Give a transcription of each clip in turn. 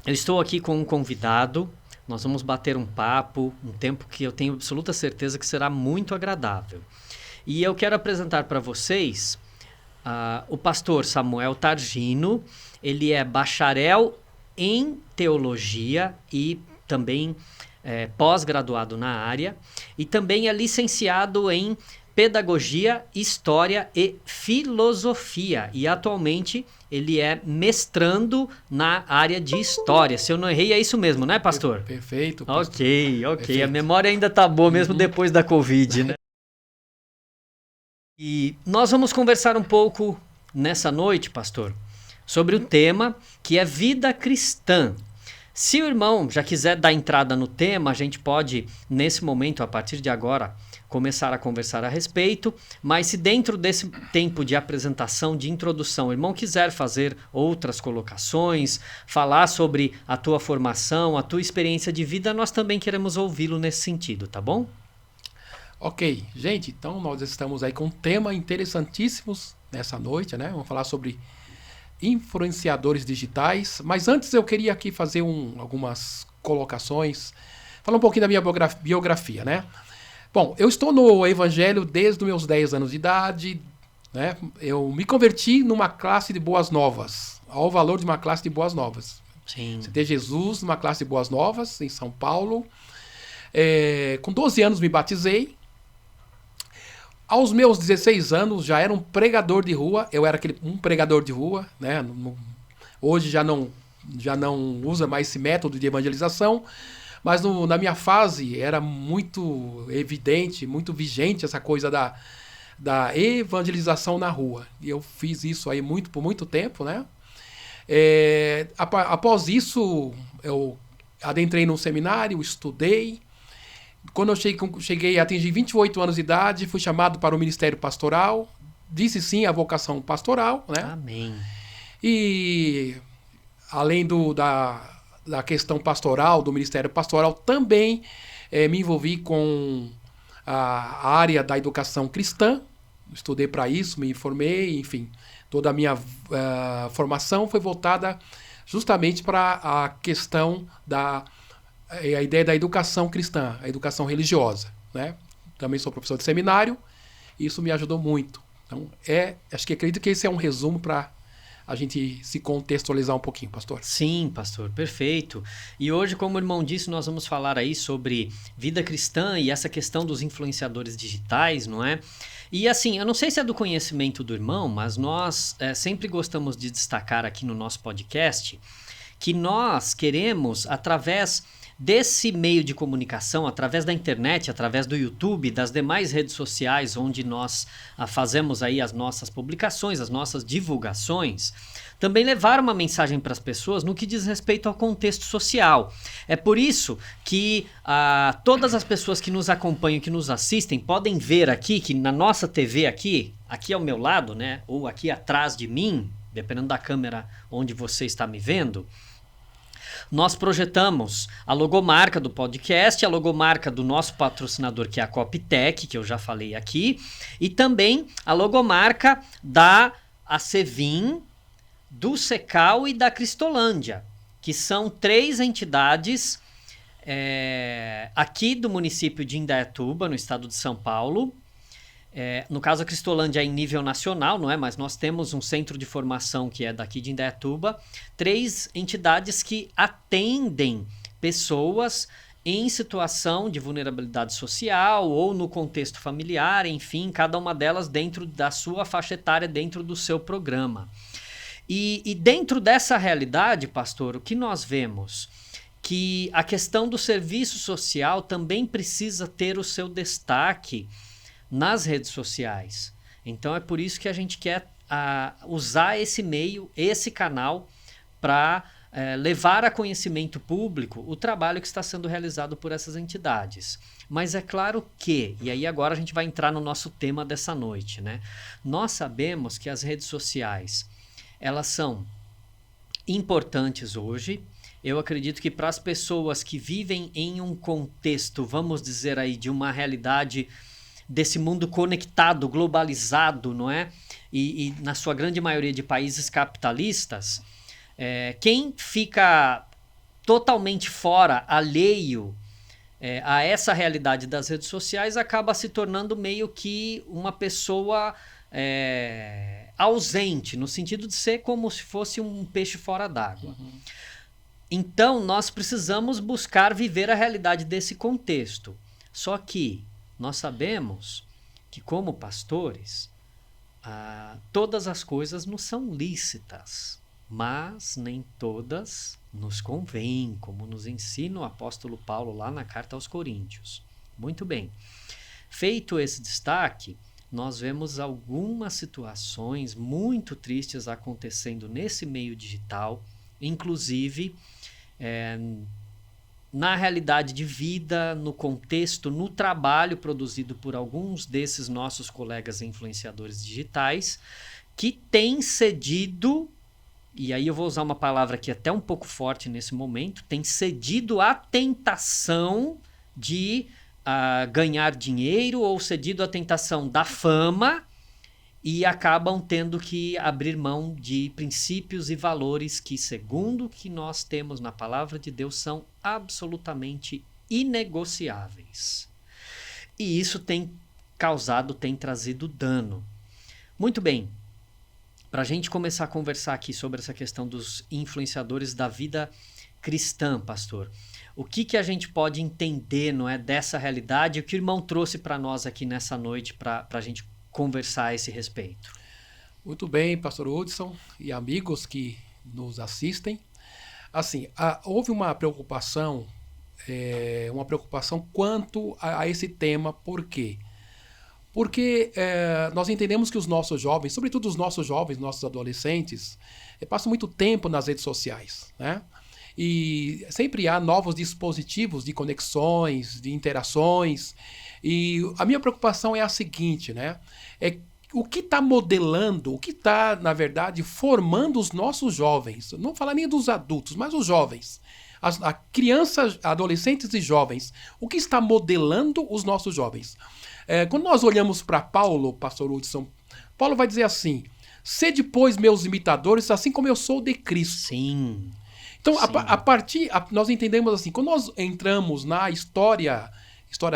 Eu estou aqui com um convidado, nós vamos bater um papo, um tempo que eu tenho absoluta certeza que será muito agradável. E eu quero apresentar para vocês o pastor Samuel Targino. Ele é bacharel em teologia e também pós-graduado na área, e também é licenciado em pedagogia, história e filosofia. E atualmente ele é mestrando na área de história. Se eu não errei, é isso mesmo, né, pastor? Perfeito, pastor. Ok. Perfeito. A memória ainda tá boa, mesmo depois da Covid, né? E nós vamos conversar um pouco nessa noite, pastor, sobre o tema que é vida cristã. Se o irmão já quiser dar entrada no tema, a gente pode, nesse momento, a partir de agora, começar a conversar a respeito, mas se dentro desse tempo de apresentação, de introdução, o irmão quiser fazer outras colocações, falar sobre a tua formação, a tua experiência de vida, nós também queremos ouvi-lo nesse sentido, tá bom? Ok, gente, então nós estamos aí com um tema interessantíssimo nessa noite, né? Vamos falar sobre influenciadores digitais, mas antes eu queria aqui fazer algumas colocações, falar um pouquinho da minha biografia, né? Bom, eu estou no Evangelho desde os meus 10 anos de idade, né? Eu me converti numa classe de boas novas, ao valor de uma classe de boas novas. Sim. Aceitei Jesus numa classe de boas novas, em São Paulo. Com 12 anos me batizei. Aos meus 16 anos já era um pregador de rua, eu era um pregador de rua, né? Hoje já não usa mais esse método de evangelização, mas na minha fase era muito evidente, muito vigente essa coisa da evangelização na rua. E eu fiz isso aí por muito tempo, né? Após isso, eu adentrei num seminário, estudei. Quando eu cheguei a atingir 28 anos de idade, fui chamado para o ministério pastoral, disse sim à vocação pastoral, né? Amém. E além da questão pastoral, do ministério pastoral, também me envolvi com a área da educação cristã, estudei para isso, me informei, enfim, toda a minha formação foi voltada justamente para a questão a ideia da educação cristã, a educação religiosa, né? Também sou professor de seminário, e isso me ajudou muito. Então, acredito que esse é um resumo para a gente se contextualizar um pouquinho, pastor. Sim, pastor, perfeito. E hoje, como o irmão disse, nós vamos falar aí sobre vida cristã e essa questão dos influenciadores digitais, não é? E assim, eu não sei se é do conhecimento do irmão, mas nós sempre gostamos de destacar aqui no nosso podcast que nós queremos, através desse meio de comunicação, através da internet, através do YouTube, das demais redes sociais onde nós fazemos aí as nossas publicações, as nossas divulgações, também levar uma mensagem para as pessoas no que diz respeito ao contexto social. É por isso que todas as pessoas que nos acompanham, que nos assistem, podem ver aqui que na nossa TV aqui ao meu lado, né, ou aqui atrás de mim, dependendo da câmera onde você está me vendo, nós projetamos a logomarca do podcast, a logomarca do nosso patrocinador, que é a Coptec, que eu já falei aqui, e também a logomarca da Acevin, do Secal e da Cristolândia, que são 3 entidades aqui do município de Indaiatuba, no estado de São Paulo. No caso, a Cristolândia é em nível nacional, não é? Mas nós temos um centro de formação que é daqui de Indaiatuba. 3 entidades que atendem pessoas em situação de vulnerabilidade social ou no contexto familiar, enfim, cada uma delas dentro da sua faixa etária, dentro do seu programa. E dentro dessa realidade, pastor, o que nós vemos? Que a questão do serviço social também precisa ter o seu destaque nas redes sociais. Então é por isso que a gente quer usar esse meio, esse canal, para levar a conhecimento público o trabalho que está sendo realizado por essas entidades. Mas é claro que, e aí agora a gente vai entrar no nosso tema dessa noite, né? Nós sabemos que as redes sociais, elas são importantes hoje. Eu acredito que para as pessoas que vivem em um contexto, vamos dizer aí, de uma realidade desse mundo conectado, globalizado, não é? E na sua grande maioria de países capitalistas, quem fica totalmente fora, alheio a essa realidade das redes sociais, acaba se tornando meio que uma pessoa ausente, no sentido de ser como se fosse um peixe fora d'água. Então, nós precisamos buscar viver a realidade desse contexto. Só que nós sabemos que, como pastores, todas as coisas nos são lícitas, mas nem todas nos convêm, como nos ensina o apóstolo Paulo lá na carta aos Coríntios. Muito bem. Feito esse destaque, nós vemos algumas situações muito tristes acontecendo nesse meio digital, inclusive na realidade de vida, no contexto, no trabalho produzido por alguns desses nossos colegas influenciadores digitais, que têm cedido, e aí eu vou usar uma palavra aqui até um pouco forte nesse momento, têm cedido à tentação de ganhar dinheiro ou cedido à tentação da fama e acabam tendo que abrir mão de princípios e valores que, segundo o que nós temos na palavra de Deus, são absolutamente inegociáveis. E isso tem trazido dano. Muito bem, para a gente começar a conversar aqui sobre essa questão dos influenciadores da vida cristã, pastor, o que a gente pode entender, não é, dessa realidade, o que o irmão trouxe para nós aqui nessa noite para a gente conversar a esse respeito? Muito bem, pastor Hudson e amigos que nos assistem. Assim, houve uma preocupação quanto a esse tema. Por quê? Porque nós entendemos que os nossos jovens, sobretudo os nossos jovens, nossos adolescentes, passam muito tempo nas redes sociais, né? E sempre há novos dispositivos de conexões, de interações. E a minha preocupação é a seguinte, né? O que está modelando, o que está, na verdade, formando os nossos jovens. Não falar nem dos adultos, mas os jovens. As crianças, adolescentes e jovens. O que está modelando os nossos jovens? Quando nós olhamos para Paulo, pastor Hudson, Paulo vai dizer assim: sede, pois, meus imitadores, assim como eu sou de Cristo. Sim. Então, nós entendemos assim, quando nós entramos na história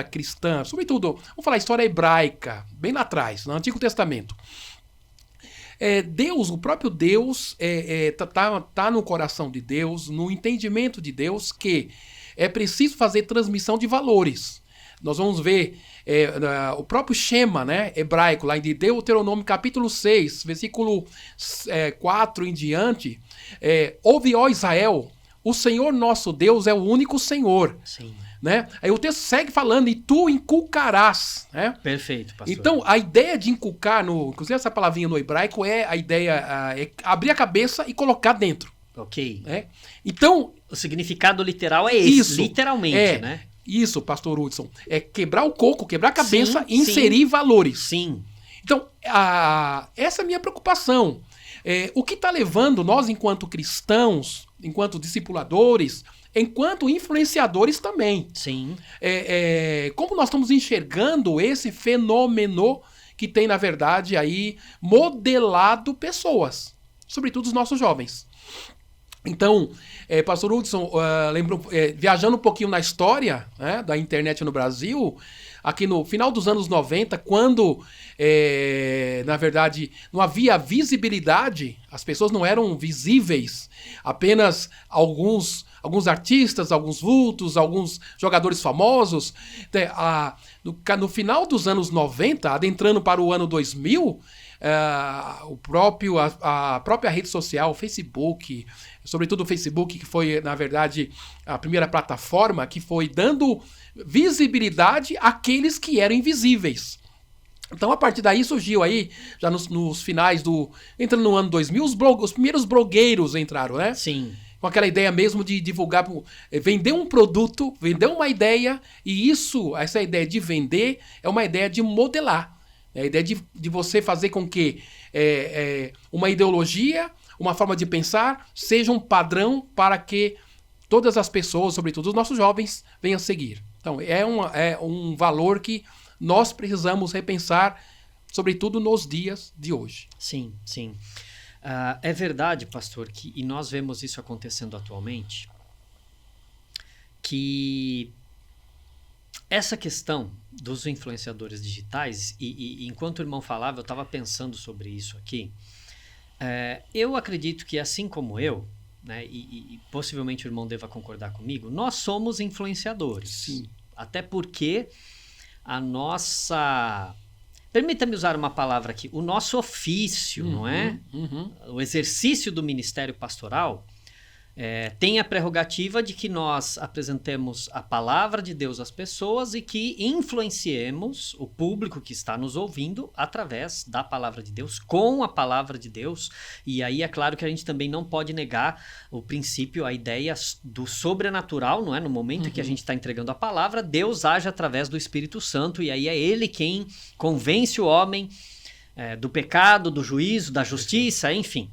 cristã, sobretudo, vamos falar história hebraica, bem lá atrás, no Antigo Testamento. Deus, o próprio Deus, tá no coração de Deus, no entendimento de Deus, que é preciso fazer transmissão de valores. Nós vamos ver o próprio Shema, né, hebraico, lá em Deuteronômio capítulo 6, versículo 4 em diante. Ouve, ó Israel, o Senhor nosso Deus é o único Senhor. Sim. Né? Aí o texto segue falando, e tu inculcarás. Né? Perfeito, pastor. Então, a ideia de inculcar, inclusive essa palavrinha no hebraico, a ideia é abrir a cabeça e colocar dentro. Ok. Né? Então, o significado literal é esse, isso, literalmente, né? Isso, pastor Hudson. É quebrar o coco, quebrar a cabeça e sim, inserir valores. Sim. Então, essa é a minha preocupação. O que está levando nós, enquanto cristãos, enquanto discipuladores, enquanto influenciadores também. Sim. Como nós estamos enxergando esse fenômeno que tem, na verdade, aí modelado pessoas, sobretudo os nossos jovens. Então, pastor Hudson, viajando um pouquinho na história, né, da internet no Brasil, aqui no final dos anos 90, quando, na verdade, não havia visibilidade, as pessoas não eram visíveis, apenas alguns artistas, alguns vultos, alguns jogadores famosos. No final dos anos 90, adentrando para o ano 2000, a própria rede social, o Facebook, sobretudo o Facebook, que foi, na verdade, a primeira plataforma que foi dando visibilidade àqueles que eram invisíveis. Então, a partir daí surgiu aí, já nos finais entrando no ano 2000, os primeiros blogueiros entraram, né? Sim. Com aquela ideia mesmo de divulgar, vender um produto, vender uma ideia, e essa ideia de vender é uma ideia de modelar. É a ideia de você fazer com que uma ideologia, uma forma de pensar, seja um padrão para que todas as pessoas, sobretudo os nossos jovens, venham seguir. Então, é um valor que nós precisamos repensar, sobretudo nos dias de hoje. Sim, sim. É verdade, pastor, e nós vemos isso acontecendo atualmente, que essa questão dos influenciadores digitais, e enquanto o irmão falava, eu estava pensando sobre isso aqui. Eu acredito que, assim como eu, né, e possivelmente o irmão deva concordar comigo, nós somos influenciadores. Sim. Até porque a nossa... Permita-me usar uma palavra aqui. O nosso ofício, não é? O exercício do ministério pastoral tem a prerrogativa de que nós apresentemos a palavra de Deus às pessoas e que influenciemos o público que está nos ouvindo através da palavra de Deus, com a palavra de Deus. E aí é claro que a gente também não pode negar o princípio, a ideia do sobrenatural, não é? No momento em que a gente está entregando a palavra, Deus age através do Espírito Santo e aí é Ele quem convence o homem do pecado, do juízo, da justiça, enfim.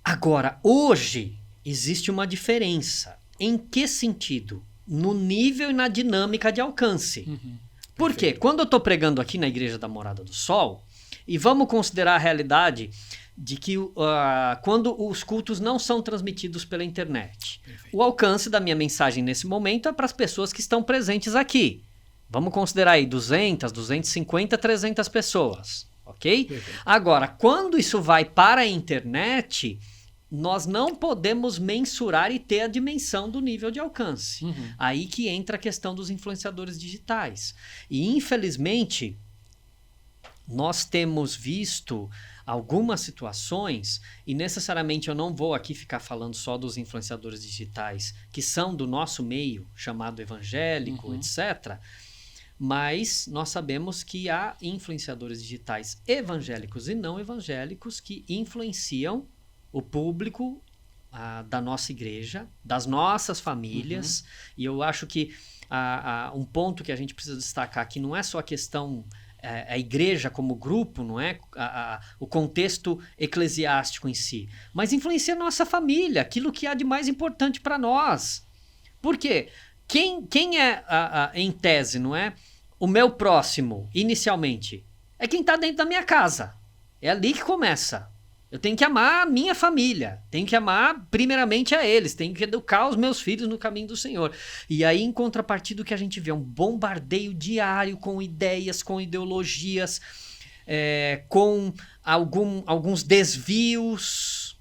Agora, hoje, existe uma diferença. Em que sentido? No nível e na dinâmica de alcance. Por quê? Quando eu estou pregando aqui na Igreja da Morada do Sol, e vamos considerar a realidade de que quando os cultos não são transmitidos pela internet, o alcance da minha mensagem nesse momento é para as pessoas que estão presentes aqui. Vamos considerar aí 200, 250, 300 pessoas. Ok? Agora, quando isso vai para a internet, nós não podemos mensurar e ter a dimensão do nível de alcance. Aí que entra a questão dos influenciadores digitais. E, infelizmente, nós temos visto algumas situações, e necessariamente eu não vou aqui ficar falando só dos influenciadores digitais, que são do nosso meio, chamado evangélico, etc., mas nós sabemos que há influenciadores digitais evangélicos e não evangélicos que influenciam o público da nossa igreja, das nossas famílias. E eu acho que um ponto que a gente precisa destacar aqui não é só a questão, a igreja como grupo, não é o contexto eclesiástico em si, mas influencia a nossa família, aquilo que há de mais importante para nós. Por quê? Quem é, em tese, não é? O meu próximo, inicialmente, é quem está dentro da minha casa. É ali que começa. Eu tenho que amar a minha família. Tenho que amar primeiramente a eles. Tenho que educar os meus filhos no caminho do Senhor. E aí, em contrapartida, o que a gente vê é um bombardeio diário com ideias, com ideologias, com alguns desvios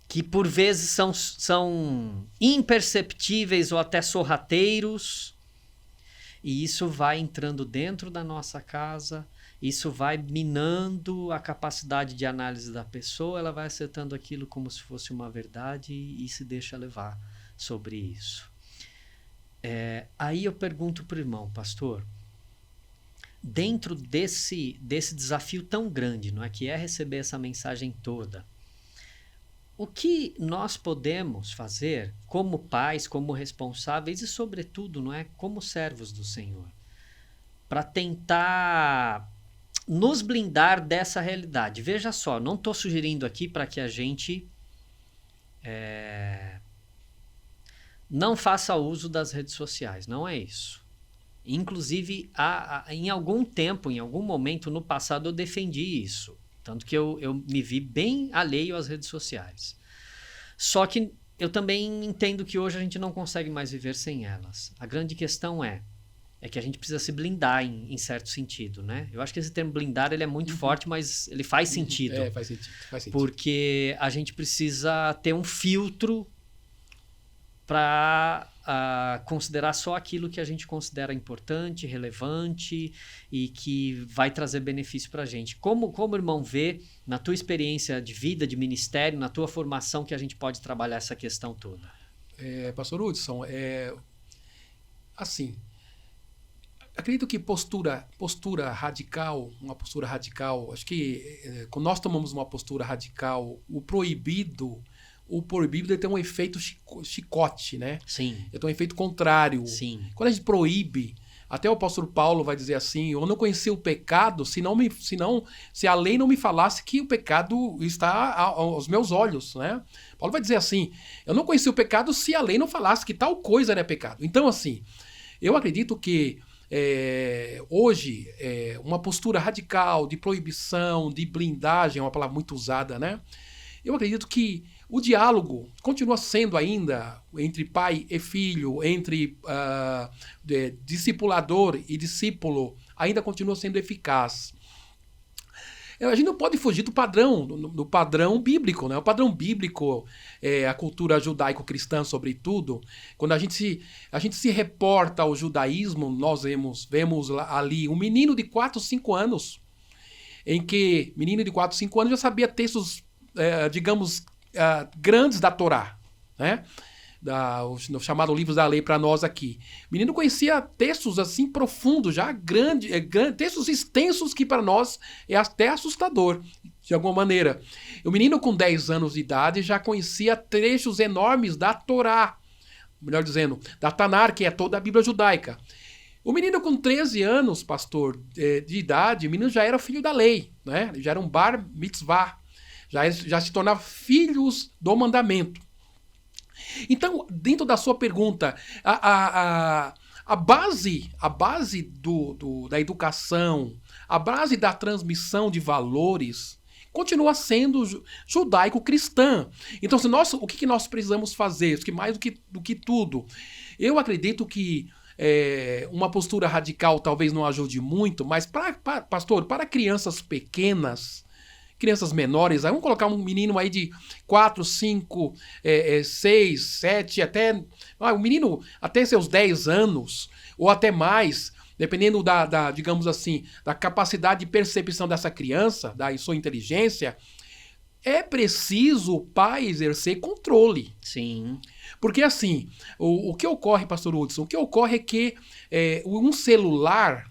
que por vezes são imperceptíveis ou até sorrateiros. E isso vai entrando dentro da nossa casa, isso vai minando a capacidade de análise da pessoa, ela vai aceitando aquilo como se fosse uma verdade e se deixa levar sobre isso. Aí eu pergunto para o irmão, pastor, dentro desse desafio tão grande, não é, que é receber essa mensagem toda, o que nós podemos fazer como pais, como responsáveis e, sobretudo, não é, como servos do Senhor, para tentar nos blindar dessa realidade? Veja só, não estou sugerindo aqui para que a gente não faça uso das redes sociais, não é isso. Inclusive, em algum tempo, em algum momento no passado, eu defendi isso. Tanto que eu me vi bem alheio às redes sociais. Só que eu também entendo que hoje a gente não consegue mais viver sem elas. A grande questão é que a gente precisa se blindar em certo sentido, né? Eu acho que esse termo blindar ele é muito forte, mas ele faz sentido. Faz sentido. Porque a gente precisa ter um filtro para considerar só aquilo que a gente considera importante, relevante e que vai trazer benefício para a gente. Como o irmão vê, na tua experiência de vida, de ministério, na tua formação, que a gente pode trabalhar essa questão toda? Pastor Hudson, assim, acredito que postura radical, uma postura radical, acho que quando nós tomamos uma postura radical, o proibido tem um efeito chicote, né? Sim. Tem um efeito contrário. Sim. Quando a gente proíbe, até o apóstolo Paulo vai dizer assim, eu não conheci o pecado se a lei não me falasse que o pecado está aos meus olhos, né? Paulo vai dizer assim, eu não conheci o pecado se a lei não falasse que tal coisa era pecado. Então, assim, eu acredito que hoje, uma postura radical de proibição, de blindagem, é uma palavra muito usada, né? Eu acredito que O diálogo continua sendo ainda entre pai e filho, entre discipulador e discípulo, ainda continua sendo eficaz. A gente não pode fugir do padrão bíblico, né? O padrão bíblico, a cultura judaico-cristã, sobretudo, quando a gente se reporta ao judaísmo, nós vemos ali um menino de 4, 5 anos, menino de 4, 5 anos já sabia textos, digamos, grandes da Torá, né? No chamado livros da lei para nós aqui. O menino conhecia textos assim profundos, já grandes, textos extensos que para nós é até assustador, de alguma maneira. O menino com 10 anos de idade já conhecia trechos enormes da Torá, melhor dizendo, da Tanar, que é toda a Bíblia judaica. O menino com 13 anos, pastor, de idade, o menino já era filho da lei, né? Já era um bar mitzvah, já se tornava filhos do mandamento. Então, dentro da sua pergunta, a base da educação, a base da transmissão de valores continua sendo judaico-cristã. Então, o que nós precisamos fazer? Mais do que tudo, eu acredito que uma postura radical talvez não ajude muito, mas, pastor, para crianças pequenas, crianças menores, vamos colocar um menino aí de 4, 5, 6, 7, até um menino até seus 10 anos, ou até mais, dependendo digamos assim, da capacidade de percepção dessa criança, da sua inteligência, é preciso o pai exercer controle. Sim. Porque assim, o que ocorre, pastor Hudson, o que ocorre é que um celular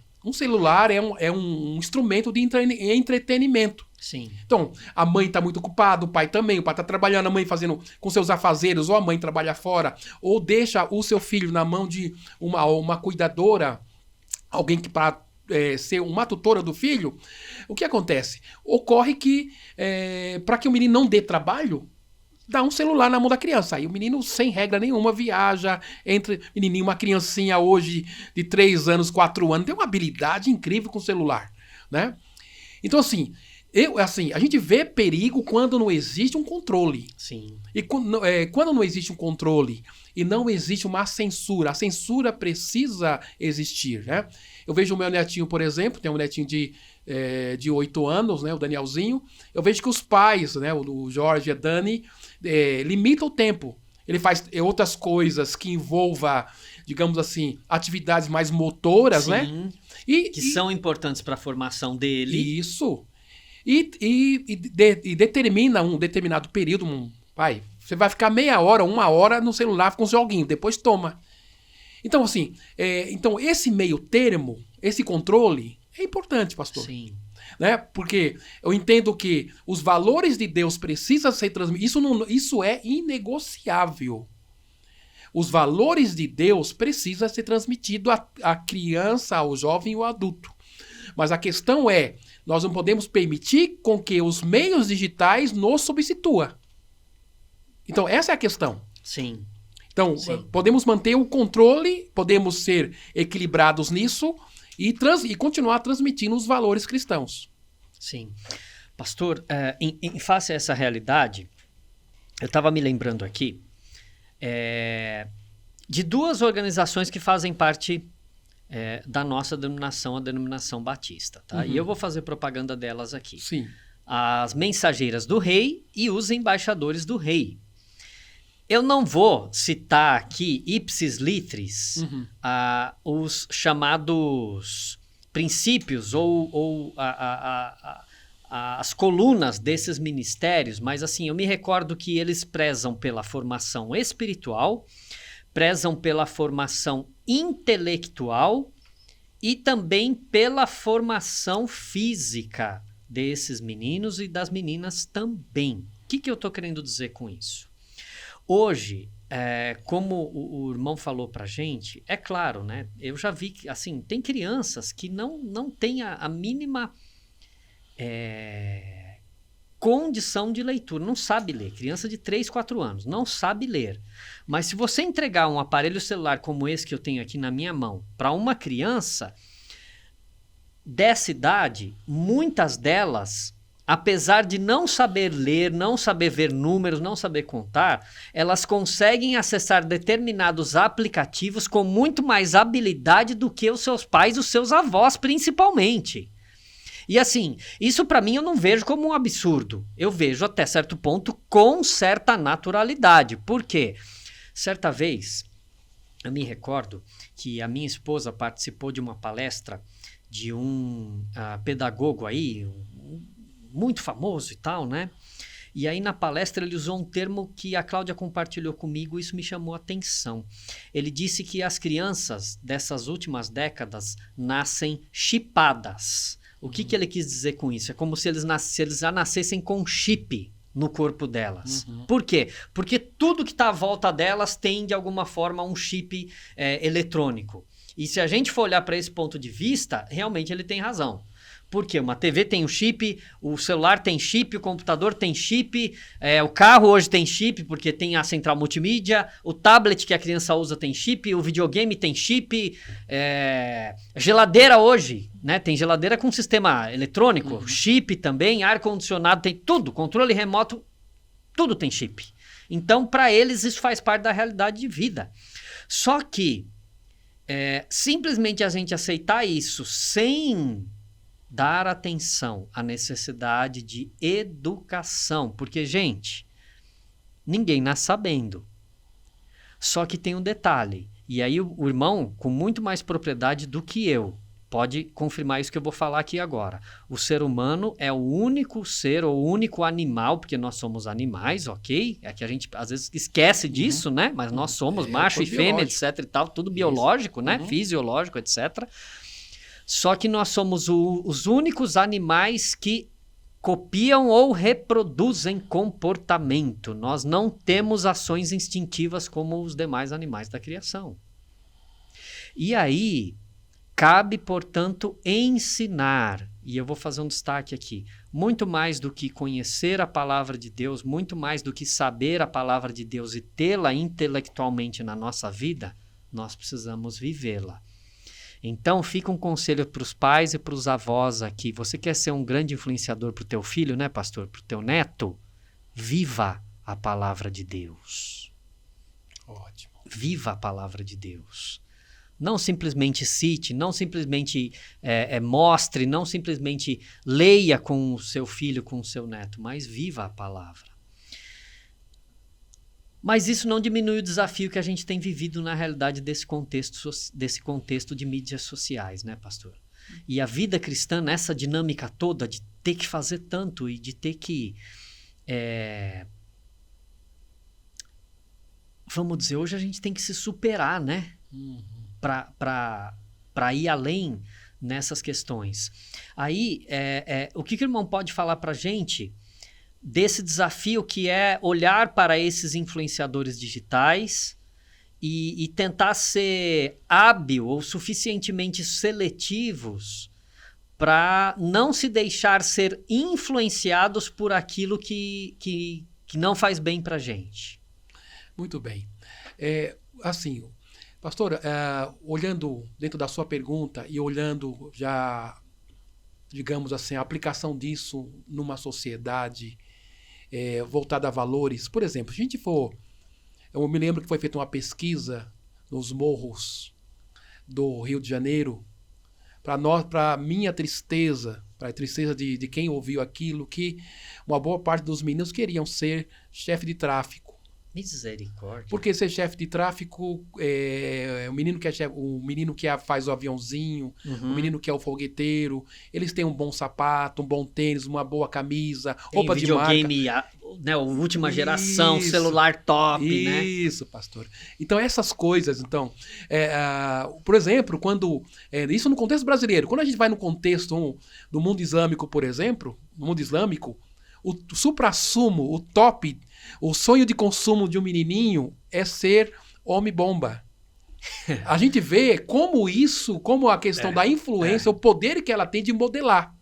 é um instrumento de entretenimento. Sim. Então, a mãe está muito ocupada, o pai também, o pai está trabalhando, a mãe fazendo com seus afazeres, ou a mãe trabalha fora, ou deixa o seu filho na mão de uma cuidadora, alguém que para ser uma tutora do filho. O que acontece? Ocorre que, para que o menino não dê trabalho, dá um celular na mão da criança. Aí o menino, sem regra nenhuma, viaja entre menininho, uma criancinha hoje de 3 anos, 4 anos, tem uma habilidade incrível com o celular, né? Então, assim, a gente vê perigo quando não existe um controle. Sim. E quando não existe um controle e não existe uma censura, a censura precisa existir, né? Eu vejo o meu netinho, por exemplo, tem um netinho de 8 anos, né, o Danielzinho. Eu vejo que os pais, né, o Jorge e a Dani, limitam o tempo. Ele faz outras coisas que envolvam, digamos assim, atividades mais motoras, sim, né? Que são importantes para a formação dele. Isso. E determina um determinado período, pai, você vai ficar meia hora, 1 hora no celular com os joguinhos, depois toma. Então, assim, então esse meio termo, esse controle é importante, pastor. Sim. Né? Porque eu entendo que os valores de Deus precisam ser transmitidos. Isso é inegociável. Os valores de Deus precisam ser transmitidos à criança, ao jovem e ao adulto. Mas a questão é, nós não podemos permitir com que os meios digitais nos substituam. Então, essa é a questão. Sim. Então, podemos manter o controle, podemos ser equilibrados nisso e continuar transmitindo os valores cristãos. Sim. Pastor, em face a essa realidade, eu estava me lembrando aqui de 2 organizações que fazem parte da nossa denominação, a denominação batista. Tá? E eu vou fazer propaganda delas aqui. Sim. As Mensageiras do Rei e os Embaixadores do Rei. Eu não vou citar aqui, ipsis litteris, os chamados princípios ou as colunas desses ministérios, mas assim, eu me recordo que eles prezam pela formação espiritual, prezam pela formação intelectual e também pela formação física desses meninos e das meninas também. O que eu estou querendo dizer com isso? Hoje, como o irmão falou pra gente, é claro, né? Eu já vi que, assim, tem crianças que não têm a mínima condição de leitura, não sabe ler. Criança de 3, 4 anos, não sabe ler. Mas se você entregar um aparelho celular como esse que eu tenho aqui na minha mão para uma criança dessa idade, muitas delas apesar de não saber ler, não saber ver números, não saber contar, elas conseguem acessar determinados aplicativos com muito mais habilidade do que os seus pais e os seus avós, principalmente. E assim, isso para mim eu não vejo como um absurdo. Eu vejo até certo ponto com certa naturalidade. Por quê? Certa vez, eu me recordo que a minha esposa participou de uma palestra de um pedagogo aí, muito famoso e tal, né? E aí na palestra ele usou um termo que a Cláudia compartilhou comigo, isso me chamou a atenção. Ele disse que as crianças dessas últimas décadas nascem chipadas. O que ele quis dizer com isso? É como se eles já nascessem com chip no corpo delas. Por quê? Porque tudo que está à volta delas tem, de alguma forma, um chip eletrônico. E se a gente for olhar para esse ponto de vista, realmente ele tem razão. Porque uma TV tem um chip, o celular tem chip, o computador tem chip, o carro hoje tem chip porque tem a central multimídia, o tablet que a criança usa tem chip, o videogame tem chip, geladeira hoje, né? Tem geladeira com sistema eletrônico, chip também, ar-condicionado, tem tudo, controle remoto, tudo tem chip. Então, para eles, isso faz parte da realidade de vida. Só que, simplesmente a gente aceitar isso sem dar atenção à necessidade de educação. Porque, gente, ninguém nasce sabendo. Só que tem um detalhe. E aí o irmão, com muito mais propriedade do que eu, pode confirmar isso que eu vou falar aqui agora. O ser humano é o único ser, ou o único animal, porque nós somos animais, ok? É que a gente às vezes esquece disso, né? Mas nós somos macho e fêmea, etc e tal, tudo biológico, né? Fisiológico, etc. Só que nós somos os únicos animais que copiam ou reproduzem comportamento. Nós não temos ações instintivas como os demais animais da criação. E aí, cabe, portanto, ensinar. E eu vou fazer um destaque aqui. Muito mais do que conhecer a palavra de Deus, muito mais do que saber a palavra de Deus e tê-la intelectualmente na nossa vida, nós precisamos vivê-la. Então, fica um conselho para os pais e para os avós aqui. Você quer ser um grande influenciador para o teu filho, né, pastor? Para o teu neto? Viva a palavra de Deus. Ótimo. Viva a palavra de Deus. Não simplesmente cite, não simplesmente mostre, não simplesmente leia com o seu filho, com o seu neto, mas viva a palavra. Mas isso não diminui o desafio que a gente tem vivido na realidade desse contexto de mídias sociais, né, pastor? E a vida cristã, nessa dinâmica toda de ter que fazer tanto e de ter que... vamos dizer, hoje a gente tem que se superar, né? Para ir além nessas questões. Aí, o que o irmão pode falar para a gente desse desafio que é olhar para esses influenciadores digitais e tentar ser hábil ou suficientemente seletivos para não se deixar ser influenciados por aquilo que não faz bem para a gente? Muito bem. Assim, pastor, olhando dentro da sua pergunta e olhando já, digamos assim, a aplicação disso numa sociedade voltada a valores. Por exemplo, se a gente for... Eu me lembro que foi feita uma pesquisa nos morros do Rio de Janeiro, para minha tristeza, para a tristeza de quem ouviu aquilo, que uma boa parte dos meninos queriam ser chefe de tráfico. Misericórdia. Porque ser chefe de tráfico, o menino que faz o aviãozinho, o menino que é o fogueteiro, eles têm um bom sapato, um bom tênis, uma boa camisa, roupa de marca. Videogame, né, última geração, celular top, né? Isso, pastor. Então, essas coisas, por exemplo, isso no contexto brasileiro, quando a gente vai no contexto do mundo islâmico, por exemplo, no mundo islâmico, o suprassumo, o top, o sonho de consumo de um menininho é ser homem-bomba. A gente vê como a questão da influência, o poder que ela tem de modelar.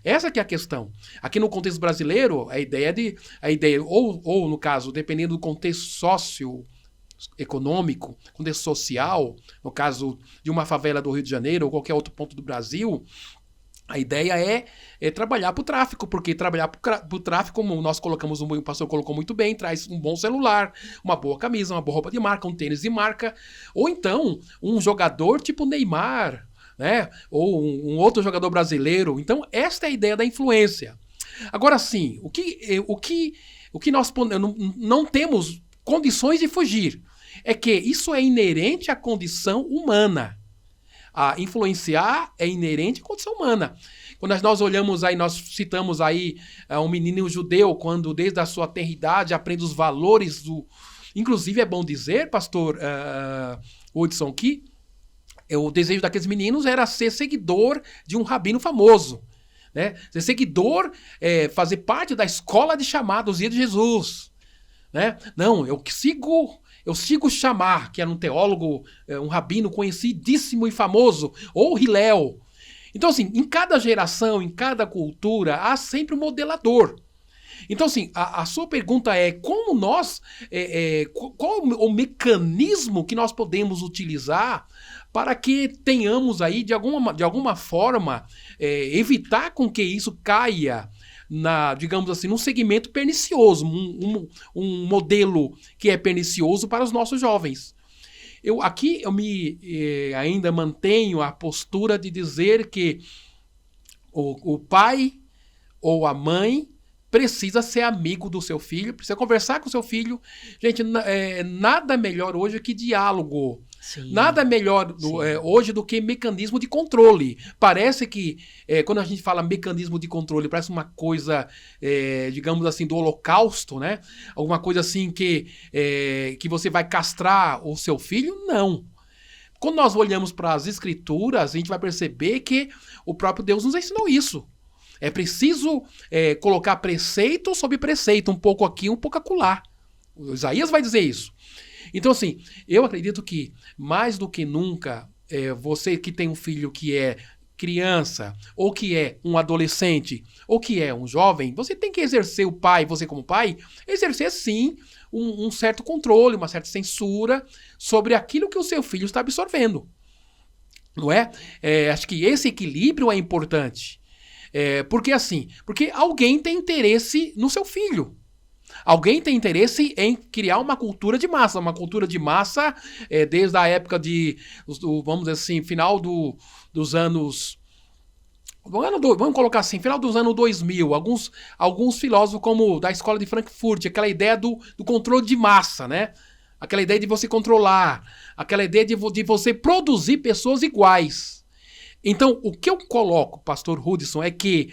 Essa que é a questão. Aqui no contexto brasileiro, a ideia ou no caso, dependendo do contexto socioeconômico, contexto social, no caso de uma favela do Rio de Janeiro ou qualquer outro ponto do Brasil, A ideia é trabalhar para o tráfico, porque trabalhar para o tráfico, como nós colocamos, o pastor colocou muito bem, traz um bom celular, uma boa camisa, uma boa roupa de marca, um tênis de marca, ou então um jogador tipo Neymar, né? Ou um outro jogador brasileiro. Então, esta é a ideia da influência. Agora sim, o que nós não temos condições de fugir é que isso é inerente à condição humana. A influenciar é inerente à condição humana. Quando nós olhamos aí, nós citamos aí um menino judeu, quando desde a sua tenridade aprende os valores do... Inclusive é bom dizer, pastor Hudson, que o desejo daqueles meninos era ser seguidor de um rabino famoso. Né? Ser seguidor, fazer parte da escola de chamados de Jesus. Né? Não, eu sigo Shammar, que era um teólogo, um rabino conhecidíssimo e famoso, ou Hillel. Então, assim, em cada geração, em cada cultura, há sempre um modelador. Então, assim, a sua pergunta é como nós, qual o mecanismo que nós podemos utilizar para que tenhamos aí, de alguma forma, evitar com que isso caia digamos assim, num segmento pernicioso, um modelo que é pernicioso para os nossos jovens. Aqui eu ainda mantenho a postura de dizer que o pai ou a mãe precisa ser amigo do seu filho, precisa conversar com o seu filho. Gente, nada melhor hoje que diálogo. Sim. Nada melhor hoje do que mecanismo de controle. Parece que, quando a gente fala mecanismo de controle, parece uma coisa, digamos assim, do holocausto, né? Alguma coisa assim que você vai castrar o seu filho. Não. Quando nós olhamos para as escrituras, a gente vai perceber que o próprio Deus nos ensinou isso. É preciso colocar preceito sobre preceito, um pouco aqui, um pouco acolá. O Isaías vai dizer isso. Então, assim, eu acredito que, mais do que nunca, você que tem um filho que é criança, ou que é um adolescente, ou que é um jovem, você tem que exercer, você como pai, exercer, sim, um certo controle, uma certa censura sobre aquilo que o seu filho está absorvendo. Não é? Acho que esse equilíbrio é importante. Porque alguém tem interesse no seu filho. Alguém tem interesse em criar uma cultura de massa. Uma cultura de massa desde a época vamos dizer assim, final dos anos... Vamos colocar assim, final dos anos 2000. Alguns filósofos como da escola de Frankfurt, aquela ideia do controle de massa, né? Aquela ideia de você controlar, aquela ideia de você produzir pessoas iguais. Então, o que eu coloco, pastor Hudson, é que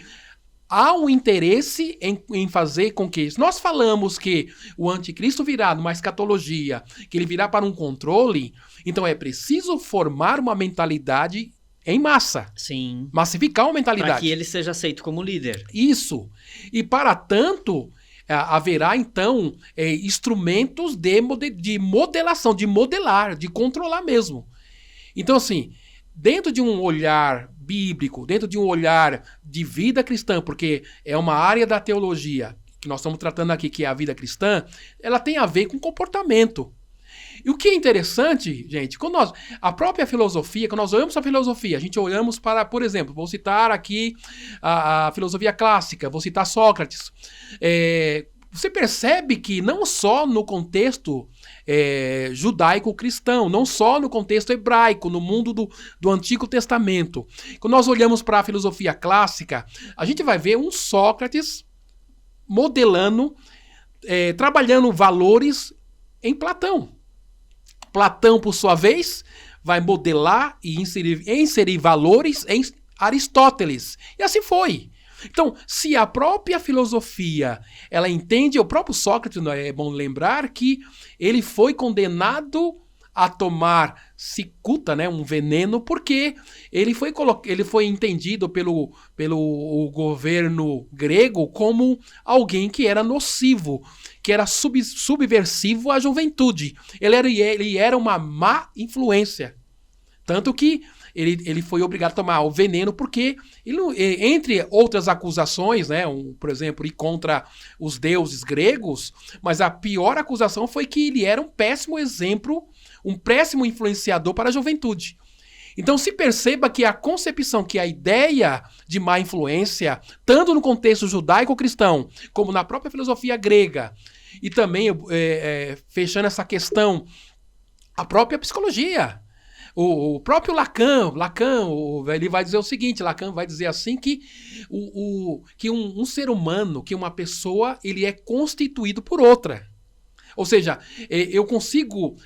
há um interesse em fazer com que... Se nós falamos que o anticristo virá numa escatologia, que ele virá para um controle, então é preciso formar uma mentalidade em massa. Sim. Massificar uma mentalidade. Para que ele seja aceito como líder. Isso. E para tanto, haverá então instrumentos de modelação, de modelar, de controlar mesmo. Então, assim, dentro de um olhar bíblico, dentro de um olhar de vida cristã, porque é uma área da teologia que nós estamos tratando aqui, que é a vida cristã, ela tem a ver com comportamento. E o que é interessante, gente, a própria filosofia, quando nós olhamos para a filosofia, a gente olhamos para, por exemplo, vou citar aqui a filosofia clássica, vou citar Sócrates. Você percebe que não só no contexto judaico-cristão, não só no contexto hebraico, no mundo do Antigo Testamento. Quando nós olhamos para a filosofia clássica, a gente vai ver um Sócrates modelando, trabalhando valores em Platão. Platão, por sua vez, vai modelar e inserir valores em Aristóteles. E assim foi. Então, se a própria filosofia, ela entende, o próprio Sócrates, é bom lembrar que ele foi condenado a tomar cicuta, né, um veneno, porque ele foi entendido pelo governo grego como alguém que era nocivo, que era subversivo à juventude. Ele era uma má influência. Tanto que ele foi obrigado a tomar o veneno porque, entre outras acusações, né, por exemplo, ir contra os deuses gregos, mas a pior acusação foi que ele era um péssimo exemplo, um péssimo influenciador para a juventude. Então se perceba que a concepção, que a ideia de má influência, tanto no contexto judaico-cristão, como na própria filosofia grega, e também, fechando essa questão, a própria psicologia. O próprio Lacan, ele vai dizer o seguinte, Lacan vai dizer assim que, que um ser humano, que uma pessoa, ele é constituído por outra. Ou seja, eu consigo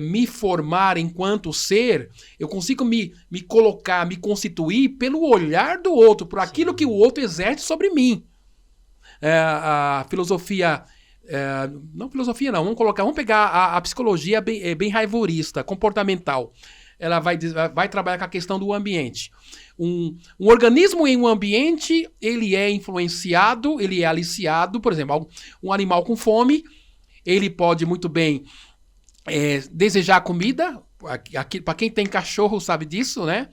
me formar enquanto ser, eu consigo me colocar, me constituir pelo olhar do outro, por aquilo que o outro exerce sobre mim. A filosofia... vamos pegar a psicologia bem raivorista, comportamental. Ela vai trabalhar com a questão do ambiente. Um organismo em um ambiente, ele é influenciado, ele é aliciado. Por exemplo, um animal com fome, ele pode muito bem desejar comida. Para quem tem cachorro sabe disso, né?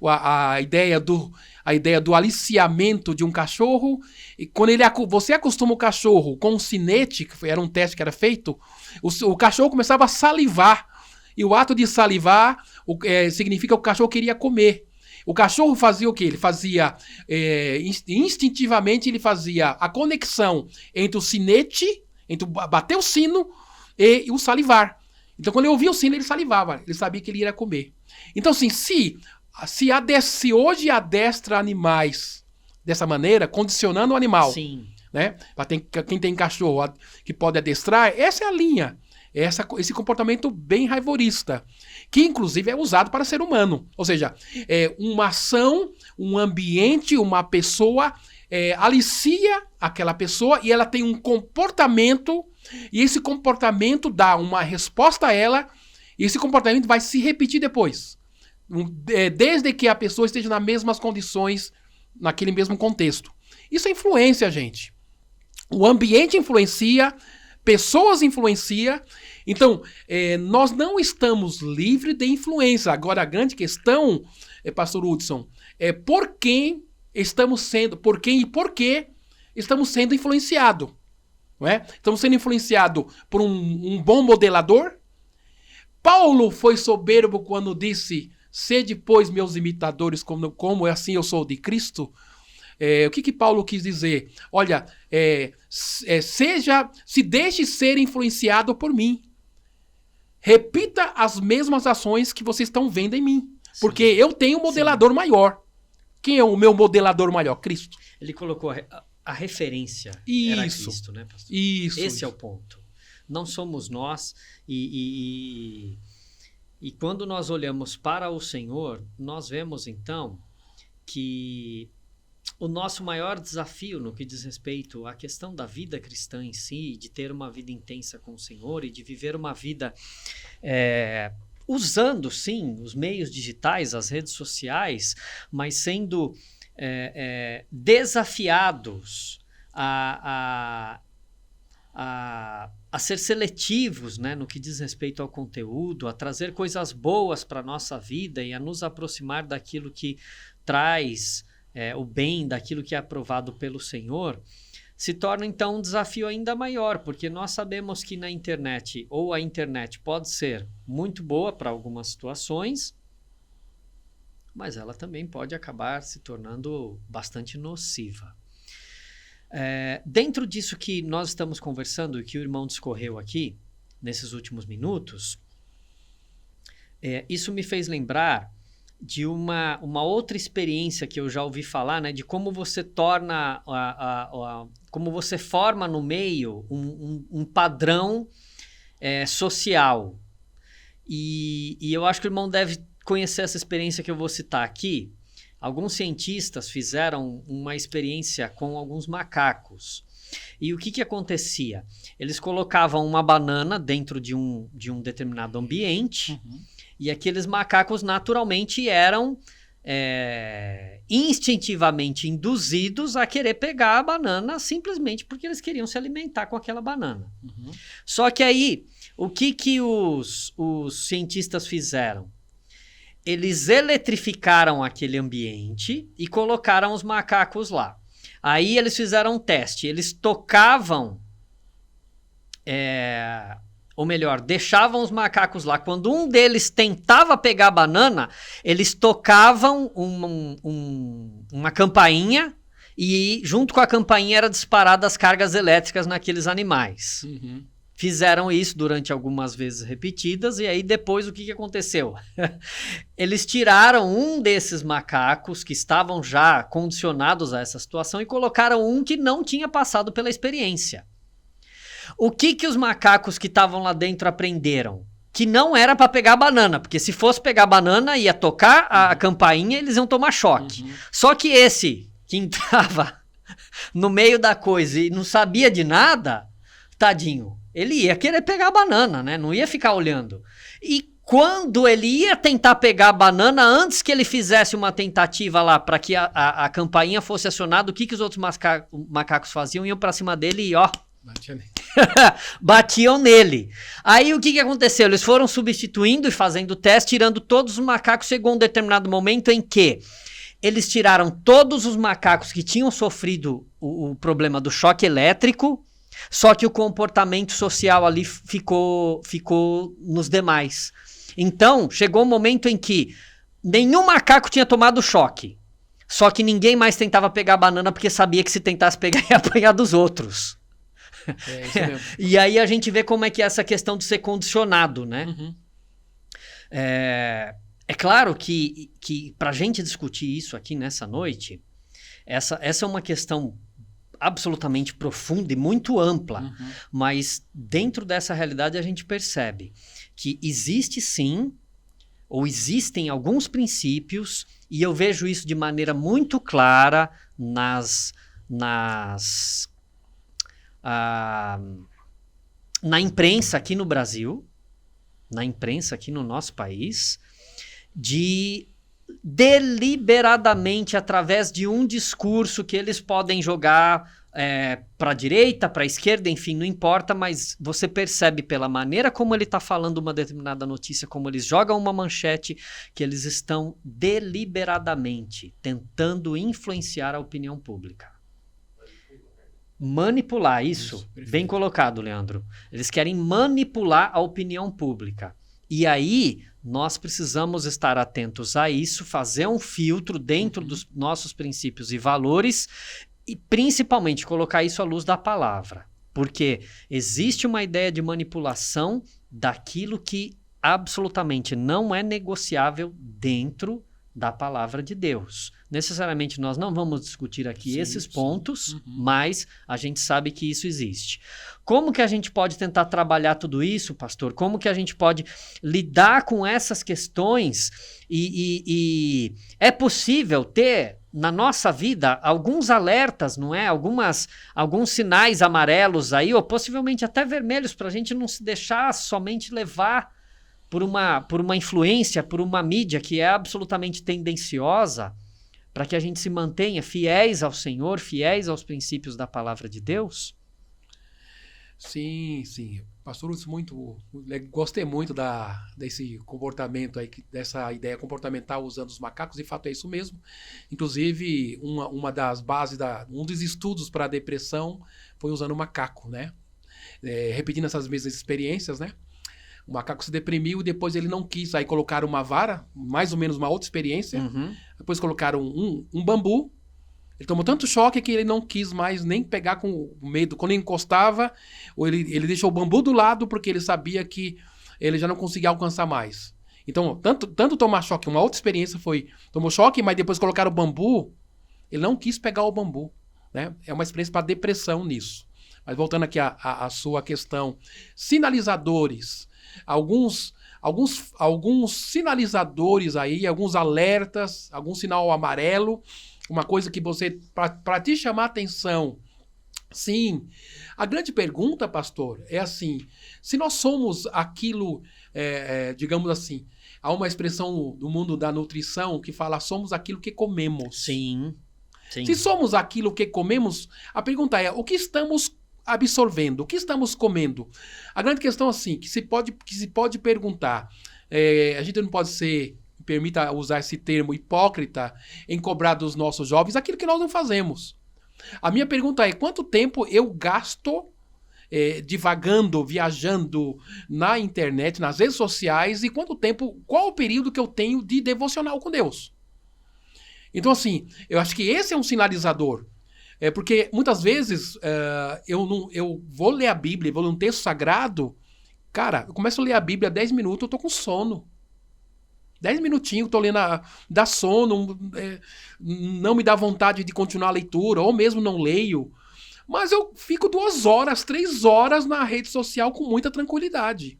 A ideia do aliciamento de um cachorro. E quando você acostuma o cachorro com um sinete, que era um teste que era feito, o cachorro começava a salivar. E o ato de salivar significa que o cachorro queria comer. O cachorro fazia o quê? Ele fazia, instintivamente, ele fazia a conexão entre o sinete, entre bater o sino e o salivar. Então, quando ele ouvia o sino, ele salivava. Ele sabia que ele ia comer. Então, assim, se hoje adestra animais dessa maneira, condicionando o animal, sim, né? Quem tem cachorro que pode adestrar, essa é a linha. Esse comportamento bem raivorista, que inclusive é usado para ser humano. Ou seja, uma ação, um ambiente, uma pessoa alicia aquela pessoa e ela tem um comportamento, e esse comportamento dá uma resposta a ela, e esse comportamento vai se repetir depois. Desde que a pessoa esteja nas mesmas condições, naquele mesmo contexto. Isso é influência, gente. O ambiente influencia, pessoas influenciam. Então, nós não estamos livres de influência. Agora, a grande questão, pastor Hudson, é por quem e por que estamos sendo influenciados. Não é? Estamos sendo influenciados por um bom modelador. Paulo foi soberbo quando disse: sede, pois, meus imitadores, como assim eu sou de Cristo. O que Paulo quis dizer? Olha, se deixe ser influenciado por mim. Repita as mesmas ações que vocês estão vendo em mim. Sim. Porque eu tenho um modelador maior. Quem é o meu modelador maior? Cristo. Ele colocou a referência. Isso. Era Cristo, né, pastor? Isso. Esse é o ponto. Não somos nós. E quando nós olhamos para o Senhor, nós vemos então que o nosso maior desafio no que diz respeito à questão da vida cristã em si, de ter uma vida intensa com o Senhor e de viver uma vida usando, sim, os meios digitais, as redes sociais, mas sendo desafiados a ser seletivos, né, no que diz respeito ao conteúdo, a trazer coisas boas para a nossa vida e a nos aproximar daquilo que traz o bem, daquilo que é aprovado pelo Senhor, se torna então um desafio ainda maior, porque nós sabemos que na internet, ou a internet pode ser muito boa para algumas situações, mas ela também pode acabar se tornando bastante nociva. Dentro disso que nós estamos conversando e que o irmão discorreu aqui, nesses últimos minutos, isso me fez lembrar de uma outra experiência que eu já ouvi falar, né, de como você torna, como você forma no meio um padrão social. E eu acho que o irmão deve conhecer essa experiência que eu vou citar aqui. Alguns cientistas fizeram uma experiência com alguns macacos. E o que acontecia? Eles colocavam uma banana dentro de um determinado ambiente, e aqueles macacos naturalmente eram instintivamente induzidos a querer pegar a banana simplesmente porque eles queriam se alimentar com aquela banana. Só que aí, o que os cientistas fizeram? Eles eletrificaram aquele ambiente e colocaram os macacos lá. Aí eles fizeram um teste. Eles tocavam ou melhor, deixavam os macacos lá. Quando um deles tentava pegar a banana, eles tocavam uma campainha e junto com a campainha eram disparadas cargas elétricas naqueles animais. Uhum. Fizeram isso durante algumas vezes repetidas, e aí depois o que aconteceu? Eles tiraram um desses macacos que estavam já condicionados a essa situação e colocaram um que não tinha passado pela experiência. O que os macacos que estavam lá dentro aprenderam? Que não era para pegar banana, porque se fosse pegar banana, ia tocar a campainha e eles iam tomar choque. Uhum. Só que esse que entrava no meio da coisa e não sabia de nada, tadinho, ele ia querer pegar a banana, né? Não ia ficar olhando. E quando ele ia tentar pegar a banana, antes que ele fizesse uma tentativa lá para que a campainha fosse acionada, o que os outros macacos faziam? Iam para cima dele e ó... batiam nele. Aí o que aconteceu? Eles foram substituindo e fazendo teste, tirando todos os macacos. Chegou um determinado momento em que eles tiraram todos os macacos que tinham sofrido o problema do choque elétrico, só que o comportamento social ali ficou nos demais. Então, chegou um momento em que nenhum macaco tinha tomado choque. Só que ninguém mais tentava pegar a banana porque sabia que se tentasse pegar ia apanhar dos outros. É isso mesmo. E aí a gente vê como é que é essa questão de ser condicionado, né? Uhum. É claro que para a gente discutir isso aqui nessa noite, essa é uma questão absolutamente profunda e muito ampla, mas dentro dessa realidade a gente percebe que existe sim, ou existem alguns princípios, e eu vejo isso de maneira muito clara na imprensa aqui no Brasil, na imprensa aqui no nosso país, de deliberadamente, através de um discurso que eles podem jogar para a direita, para a esquerda, enfim, não importa, mas você percebe pela maneira como ele está falando uma determinada notícia, como eles jogam uma manchete, que eles estão deliberadamente tentando influenciar a opinião pública. Manipular, isso bem colocado, Leandro. Eles querem manipular a opinião pública. E aí, nós precisamos estar atentos a isso, fazer um filtro dentro dos nossos princípios e valores e, principalmente, colocar isso à luz da palavra. Porque existe uma ideia de manipulação daquilo que absolutamente não é negociável dentro da palavra de Deus. Necessariamente nós não vamos discutir aqui esses pontos, mas a gente sabe que isso existe. Como que a gente pode tentar trabalhar tudo isso, pastor? Como que a gente pode lidar com essas questões? E é possível ter na nossa vida alguns alertas, não é? Alguns sinais amarelos aí, ou possivelmente até vermelhos, para a gente não se deixar somente levar por uma influência, por uma mídia que é absolutamente tendenciosa, para que a gente se mantenha fiéis ao Senhor, fiéis aos princípios da palavra de Deus? Sim. Pastor Lúcio, gostei muito desse comportamento aí, dessa ideia comportamental usando os macacos, de fato é isso mesmo. Inclusive, uma das bases, um dos estudos para a depressão foi usando o macaco, né? Repetindo essas mesmas experiências, né? O macaco se deprimiu e depois ele não quis. Aí colocaram uma vara, mais ou menos uma outra experiência. Depois colocaram um bambu. Ele tomou tanto choque que ele não quis mais nem pegar com medo. Quando ele encostava, ou ele deixou o bambu do lado porque ele sabia que ele já não conseguia alcançar mais. Então, tanto tomar choque, uma outra experiência foi... Tomou choque, mas depois colocaram o bambu. Ele não quis pegar o bambu, né? É uma experiência para depressão nisso. Mas voltando aqui à sua questão. Sinalizadores. Alguns sinalizadores aí, alguns alertas, algum sinal amarelo, uma coisa que você, para te chamar a atenção. Sim, a grande pergunta, pastor, é assim, se nós somos aquilo, digamos assim, há uma expressão do mundo da nutrição que fala, somos aquilo que comemos. Sim. Se somos aquilo que comemos, a pergunta é, o que estamos absorvendo, o que estamos comendo? A grande questão assim, que se pode perguntar, a gente não pode ser, permita usar esse termo, hipócrita em cobrar dos nossos jovens aquilo que nós não fazemos. A minha pergunta é, quanto tempo eu gasto divagando, viajando na internet, nas redes sociais, e qual o período que eu tenho de devocional com Deus. Então, assim, eu acho que esse é um sinalizador. Porque muitas vezes eu vou ler a Bíblia, vou ler um texto sagrado, cara, eu começo a ler a Bíblia 10 minutos, eu tô com sono. 10 minutinhos, tô lendo, dá sono, não me dá vontade de continuar a leitura, ou mesmo não leio. Mas eu fico 2 horas, 3 horas na rede social com muita tranquilidade.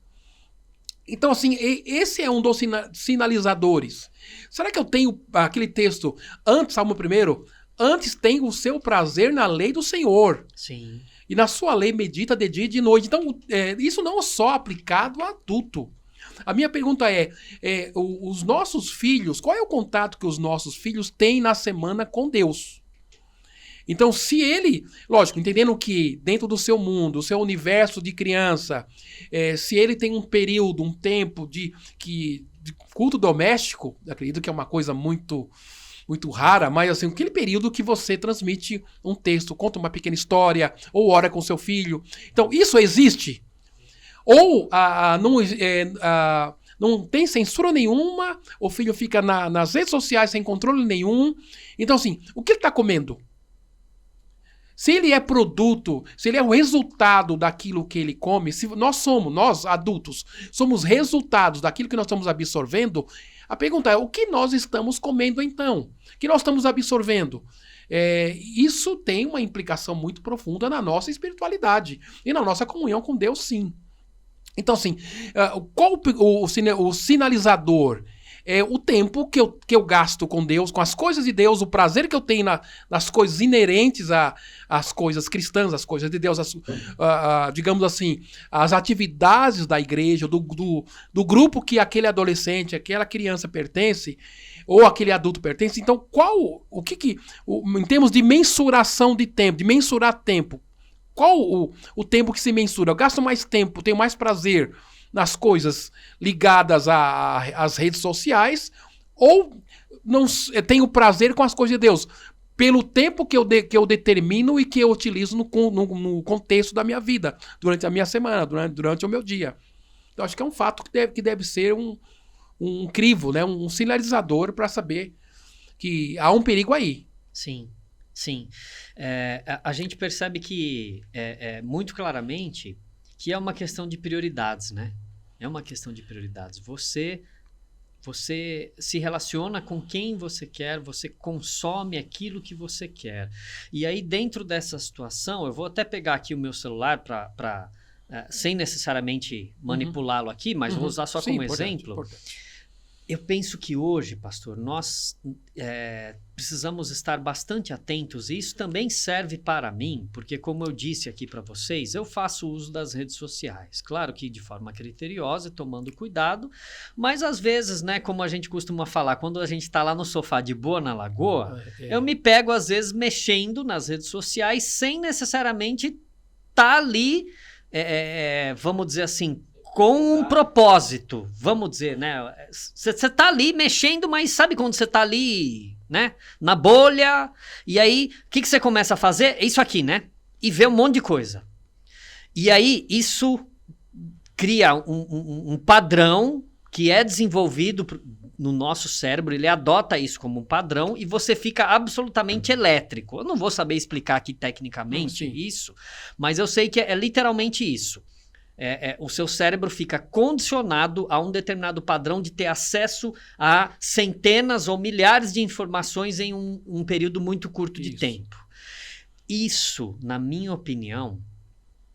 Então, assim, esse é um dos sinalizadores. Será que eu tenho aquele texto, Salmo 1, antes tenho o seu prazer na lei do Senhor. Sim. E na sua lei medita de dia e de noite. Então, isso não é só aplicado a adulto. A minha pergunta os nossos filhos, qual é o contato que os nossos filhos têm na semana com Deus? Então, se ele, lógico, entendendo que dentro do seu mundo, o seu universo de criança, se ele tem um período, um tempo de culto doméstico, acredito que é uma coisa muito, muito rara, mas assim, aquele período que você transmite um texto, conta uma pequena história, ou ora com seu filho. Então, isso existe? Ou não tem censura nenhuma, o filho fica nas redes sociais sem controle nenhum. Então, assim, o que ele está comendo? Se ele é produto, se ele é o resultado daquilo que ele come, se nós adultos, somos resultados daquilo que nós estamos absorvendo, a pergunta é, o que nós estamos comendo então? O que nós estamos absorvendo? Isso tem uma implicação muito profunda na nossa espiritualidade e na nossa comunhão com Deus, sim. Então, assim, qual o sinalizador? O tempo que eu gasto com Deus, com as coisas de Deus, o prazer que eu tenho nas coisas inerentes às coisas cristãs, às coisas de Deus, digamos assim, as atividades da igreja, do grupo que aquele adolescente, aquela criança pertence, ou aquele adulto pertence. Então, em termos de mensuração de tempo, de mensurar tempo, qual o tempo que se mensura? Eu gasto mais tempo, tenho mais prazer nas coisas ligadas às redes sociais, ou não tenho prazer com as coisas de Deus, pelo tempo que eu determino e que eu utilizo no contexto da minha vida, durante a minha semana, durante o meu dia. Então, acho que é um fato que deve ser um crivo, né? Um sinalizador para saber que há um perigo aí. Sim, sim. A gente percebe que, muito claramente, que é uma questão de prioridades, né? É uma questão de prioridades. Você se relaciona com quem você quer, você consome aquilo que você quer. E aí, dentro dessa situação, eu vou até pegar aqui o meu celular sem necessariamente manipulá-lo aqui, mas vou usar só como exemplo. Importante. Eu penso que hoje, pastor, nós precisamos estar bastante atentos, e isso também serve para mim, porque como eu disse aqui para vocês, eu faço uso das redes sociais. Claro que de forma criteriosa, tomando cuidado, mas às vezes, né, como a gente costuma falar, quando a gente está lá no sofá de boa na lagoa, eu me pego às vezes mexendo nas redes sociais sem necessariamente estar ali, vamos dizer assim, com um propósito, vamos dizer, né? Você tá ali mexendo, mas sabe quando você tá ali, né? Na bolha, e aí, o que você começa a fazer? É isso aqui, né? E vê um monte de coisa. E aí, isso cria um padrão que é desenvolvido no nosso cérebro, ele adota isso como um padrão e você fica absolutamente elétrico. Eu não vou saber explicar aqui tecnicamente isso, mas eu sei que é literalmente isso. O seu cérebro fica condicionado a um determinado padrão de ter acesso a centenas ou milhares de informações em um período muito curto de tempo. Isso, na minha opinião,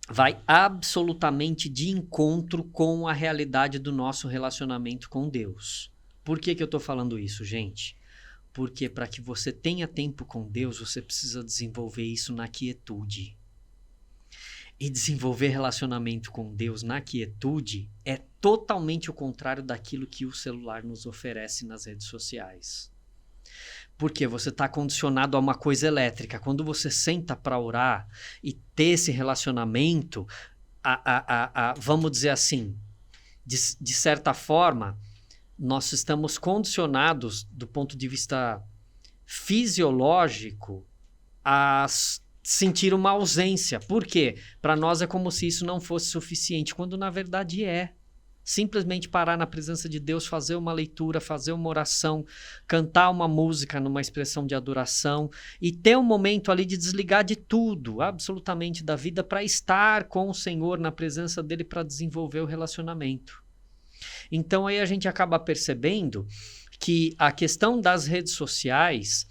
vai absolutamente de encontro com a realidade do nosso relacionamento com Deus. Por que eu estou falando isso, gente? Porque para que você tenha tempo com Deus, você precisa desenvolver isso na quietude. E desenvolver relacionamento com Deus na quietude é totalmente o contrário daquilo que o celular nos oferece nas redes sociais. Porque você está condicionado a uma coisa elétrica. Quando você senta para orar e ter esse relacionamento, vamos dizer assim, de certa forma, nós estamos condicionados do ponto de vista fisiológico sentir uma ausência. Por quê? Para nós é como se isso não fosse suficiente, quando na verdade é. Simplesmente parar na presença de Deus, fazer uma leitura, fazer uma oração, cantar uma música numa expressão de adoração e ter um momento ali de desligar de tudo, absolutamente da vida, para estar com o Senhor, na presença dele, para desenvolver o relacionamento. Então aí a gente acaba percebendo que a questão das redes sociais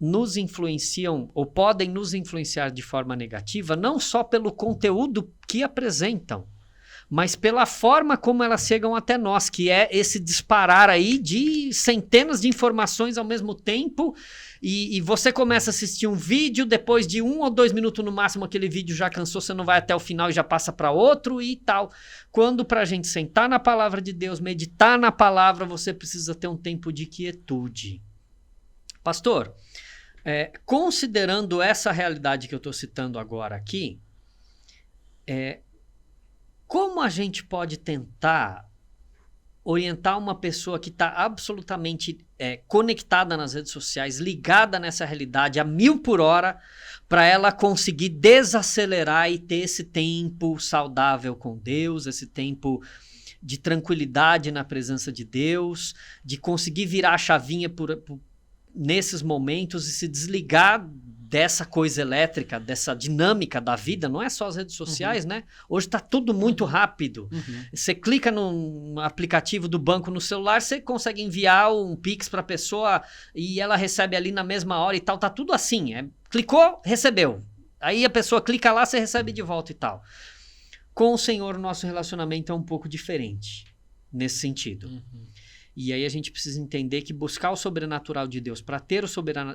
nos influenciam ou podem nos influenciar de forma negativa, não só pelo conteúdo que apresentam, mas pela forma como elas chegam até nós, que é esse disparar aí de centenas de informações ao mesmo tempo, e você começa a assistir um vídeo, depois de 1 ou 2 minutos no máximo aquele vídeo já cansou, você não vai até o final e já passa para outro e tal. Quando pra gente sentar na palavra de Deus, meditar na palavra, você precisa ter um tempo de quietude. Pastor, considerando essa realidade que eu estou citando agora aqui, como a gente pode tentar orientar uma pessoa que está absolutamente conectada nas redes sociais, ligada nessa realidade a 1000 por hora, para ela conseguir desacelerar e ter esse tempo saudável com Deus, esse tempo de tranquilidade na presença de Deus, de conseguir virar a chavinha nesses momentos e se desligar dessa coisa elétrica, dessa dinâmica da vida, não é só as redes sociais, né? Hoje está tudo muito rápido. Você clica no aplicativo do banco no celular, você consegue enviar um Pix para a pessoa e ela recebe ali na mesma hora e tal. Tá tudo assim. Clicou, recebeu. Aí a pessoa clica lá, você recebe de volta e tal. Com o Senhor, o nosso relacionamento é um pouco diferente nesse sentido. E aí a gente precisa entender que buscar o sobrenatural de Deus, para ter o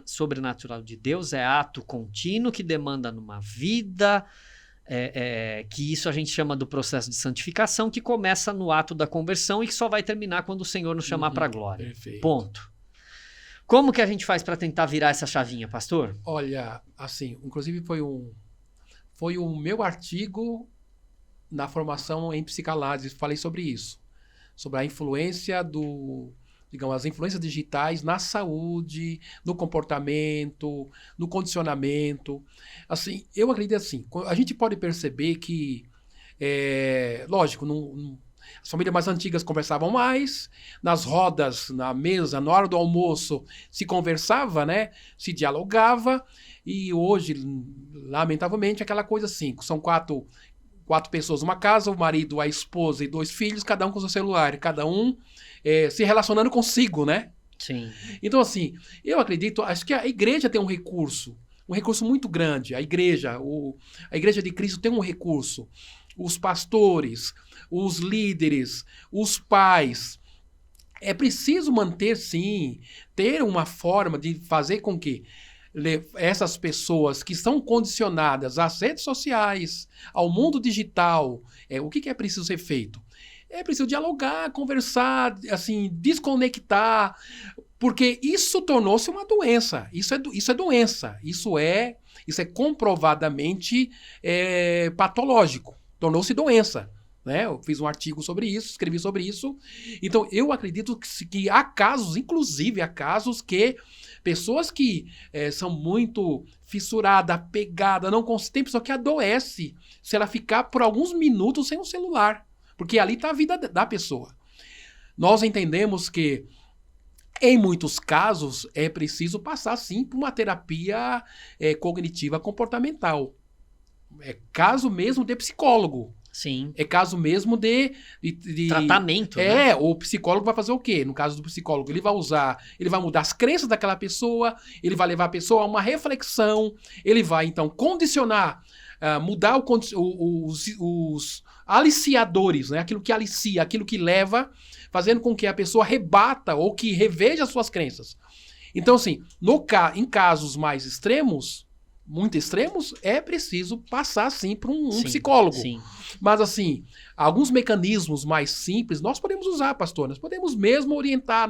sobrenatural de Deus, é ato contínuo que demanda numa vida, que isso a gente chama do processo de santificação, que começa no ato da conversão e que só vai terminar quando o Senhor nos chamar para a glória. Perfeito. Ponto. Como que a gente faz para tentar virar essa chavinha, pastor? Olha, assim, inclusive foi o meu artigo na formação em psicanálise, falei sobre isso. Sobre a influência as influências digitais na saúde, no comportamento, no condicionamento. Assim, eu acredito assim, a gente pode perceber que, lógico, as famílias mais antigas conversavam mais, nas rodas, na mesa, na hora do almoço, se conversava, né? Se dialogava, e hoje, lamentavelmente, aquela coisa assim, são quatro pessoas numa casa, o marido, a esposa e 2 filhos, cada um com seu celular, cada um se relacionando consigo, né? Sim. Então, assim, eu acredito, acho que a igreja tem um recurso muito grande. A igreja de Cristo tem um recurso. Os pastores, os líderes, os pais. É preciso manter, sim, ter uma forma de fazer com que essas pessoas que são condicionadas às redes sociais, ao mundo digital, o que é preciso ser feito? É preciso dialogar, conversar, assim, desconectar, porque isso tornou-se uma doença. Isso é doença. Isso é comprovadamente patológico. Tornou-se doença. Né? Eu fiz um artigo sobre isso, escrevi sobre isso. Então, eu acredito que há casos, inclusive há casos que pessoas que são muito fissuradas, apegadas, tem pessoa que adoece se ela ficar por alguns minutos sem o celular. Porque ali está a vida da pessoa. Nós entendemos que, em muitos casos, é preciso passar, sim, por uma terapia cognitiva comportamental. É caso mesmo de psicólogo. Sim. É caso mesmo de tratamento, né? O psicólogo vai fazer o quê? No caso do psicólogo, ele vai mudar as crenças daquela pessoa, ele vai levar a pessoa a uma reflexão, ele vai, então, condicionar, mudar os aliciadores, né? Aquilo que alicia, aquilo que leva, fazendo com que a pessoa rebata ou que reveja as suas crenças. Então, assim, em casos mais extremos, muito extremos, é preciso passar, sim, para um psicólogo. Sim. Mas, assim, alguns mecanismos mais simples nós podemos usar, pastor. Nós podemos mesmo orientar,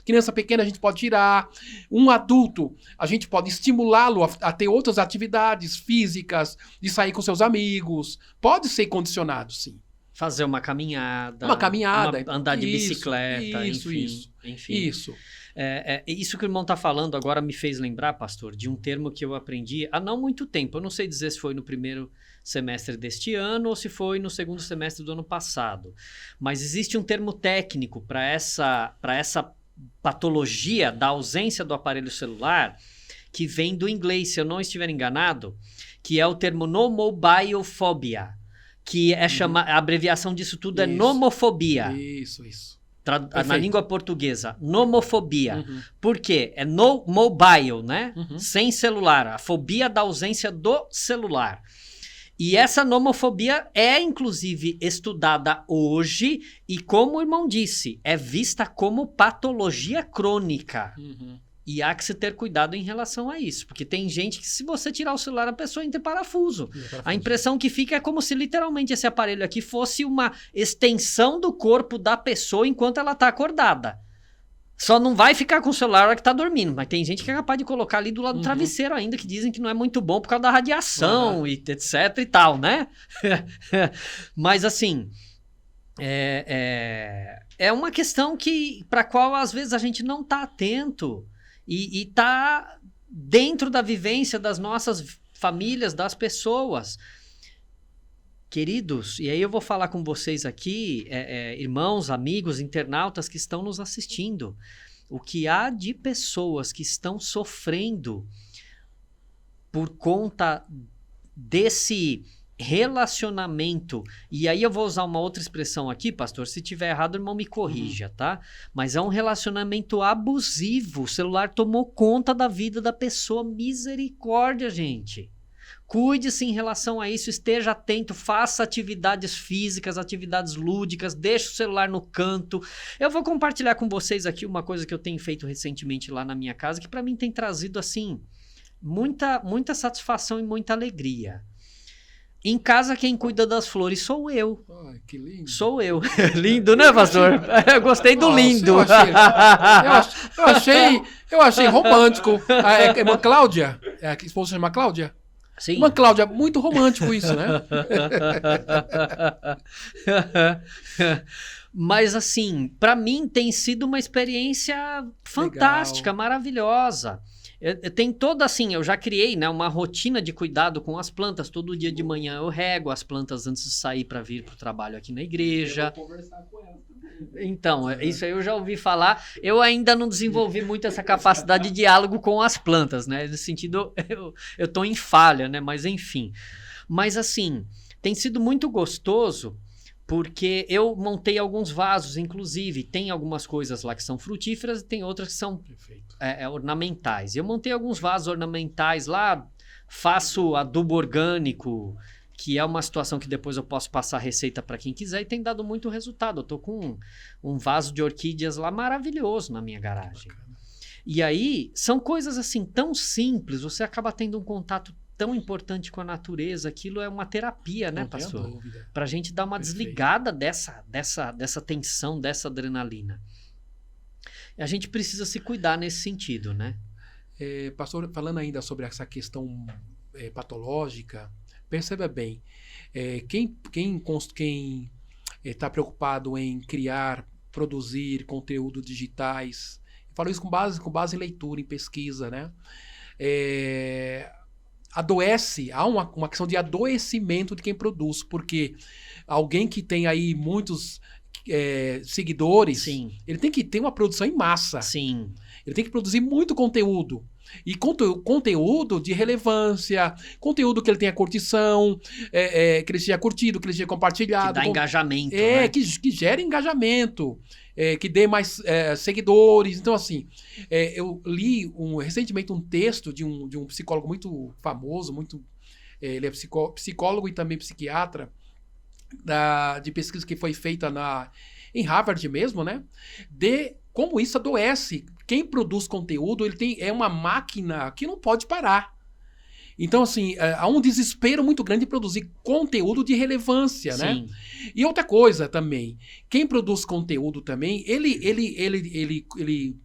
criança pequena a gente pode tirar, um adulto a gente pode estimulá-lo a ter outras atividades físicas, de sair com seus amigos. Pode ser condicionado, sim. Fazer uma caminhada. Andar de bicicleta, enfim. Isso. Isso que o irmão está falando agora me fez lembrar, pastor, de um termo que eu aprendi há não muito tempo. Eu não sei dizer se foi no primeiro semestre deste ano ou se foi no segundo semestre do ano passado. Mas existe um termo técnico para essa patologia da ausência do aparelho celular que vem do inglês, se eu não estiver enganado, que é o termo nomobilephobia, que é a abreviação disso tudo é nomofobia. Isso. Na língua portuguesa, nomofobia. Por quê? É no mobile, né? Sem celular. A fobia da ausência do celular. E essa nomofobia é, inclusive, estudada hoje e, como o irmão disse, é vista como patologia crônica. E há que se ter cuidado em relação a isso. Porque tem gente que, se você tirar o celular, a pessoa entra em parafuso. A impressão que fica é como se, literalmente, esse aparelho aqui fosse uma extensão do corpo da pessoa enquanto ela está acordada. Só não vai ficar com o celular na hora que está dormindo. Mas tem gente que é capaz de colocar ali do lado do travesseiro ainda, que dizem que não é muito bom por causa da radiação, e etc e tal, né? Mas, assim... É uma questão para a qual, às vezes, a gente não está atento... E tá dentro da vivência das nossas famílias, das pessoas. Queridos, e aí eu vou falar com vocês aqui, irmãos, amigos, internautas que estão nos assistindo. O que há de pessoas que estão sofrendo por conta desse relacionamento, e aí eu vou usar uma outra expressão aqui, pastor, se tiver errado, o irmão me corrija, tá? Mas é um relacionamento abusivo, o celular tomou conta da vida da pessoa, misericórdia, gente. Cuide-se em relação a isso, esteja atento, faça atividades físicas, atividades lúdicas, deixe o celular no canto. Eu vou compartilhar com vocês aqui uma coisa que eu tenho feito recentemente lá na minha casa, que para mim tem trazido, assim, muita satisfação e muita alegria. Em casa, quem cuida das flores sou eu. Ai, que lindo. Sou eu. Lindo, né, pastor? Eu gostei do lindo. Eu achei romântico. A irmã Cláudia, a esposa chama Cláudia? Sim. Irmã Cláudia, muito romântico isso, né? Mas, assim, para mim tem sido uma experiência fantástica, legal, maravilhosa. Tem toda, assim, eu já criei, né, uma rotina de cuidado com as plantas. Todo dia de manhã eu rego as plantas antes de sair para vir para o trabalho aqui na igreja. Eu vou conversar com elas também. Então, isso aí eu já ouvi falar. Eu ainda não desenvolvi muito essa capacidade de diálogo com as plantas, né? Nesse sentido, eu tô em falha, né? Mas, enfim. Mas, assim, tem sido muito gostoso, porque eu montei alguns vasos, inclusive. Tem algumas coisas lá que são frutíferas e tem outras que são ornamentais. Eu montei alguns vasos ornamentais lá, faço adubo orgânico, que é uma situação que depois eu posso passar a receita para quem quiser, e tem dado muito resultado. Eu tô com um vaso de orquídeas lá maravilhoso na minha garagem. E aí, são coisas assim tão simples, você acaba tendo um contato tão importante com a natureza, aquilo é uma terapia, né, pastor? Pra gente dar uma desligada dessa tensão, dessa adrenalina. E a gente precisa se cuidar nesse sentido, né? Pastor, falando ainda sobre essa questão patológica, perceba bem, quem está preocupado em criar, produzir conteúdo digitais, eu falo isso com base em leitura, em pesquisa, né? Adoece, há uma questão de adoecimento de quem produz, porque alguém que tem aí muitos seguidores, sim, ele tem que ter uma produção em massa. Sim. Ele tem que produzir muito conteúdo. E conteúdo de relevância, conteúdo que ele tenha curtição, que ele seja curtido, que ele seja compartilhado. Que dá engajamento. Né? Que gere engajamento, que dê mais seguidores. Então, assim, eu li recentemente um texto de um psicólogo muito famoso, ele é psicólogo e também psiquiatra, de pesquisa que foi feita em Harvard mesmo, né? De como isso adoece. Quem produz conteúdo, é uma máquina que não pode parar. Então, assim, há um desespero muito grande de produzir conteúdo de relevância, sim, né? E outra coisa também, quem produz conteúdo também, ele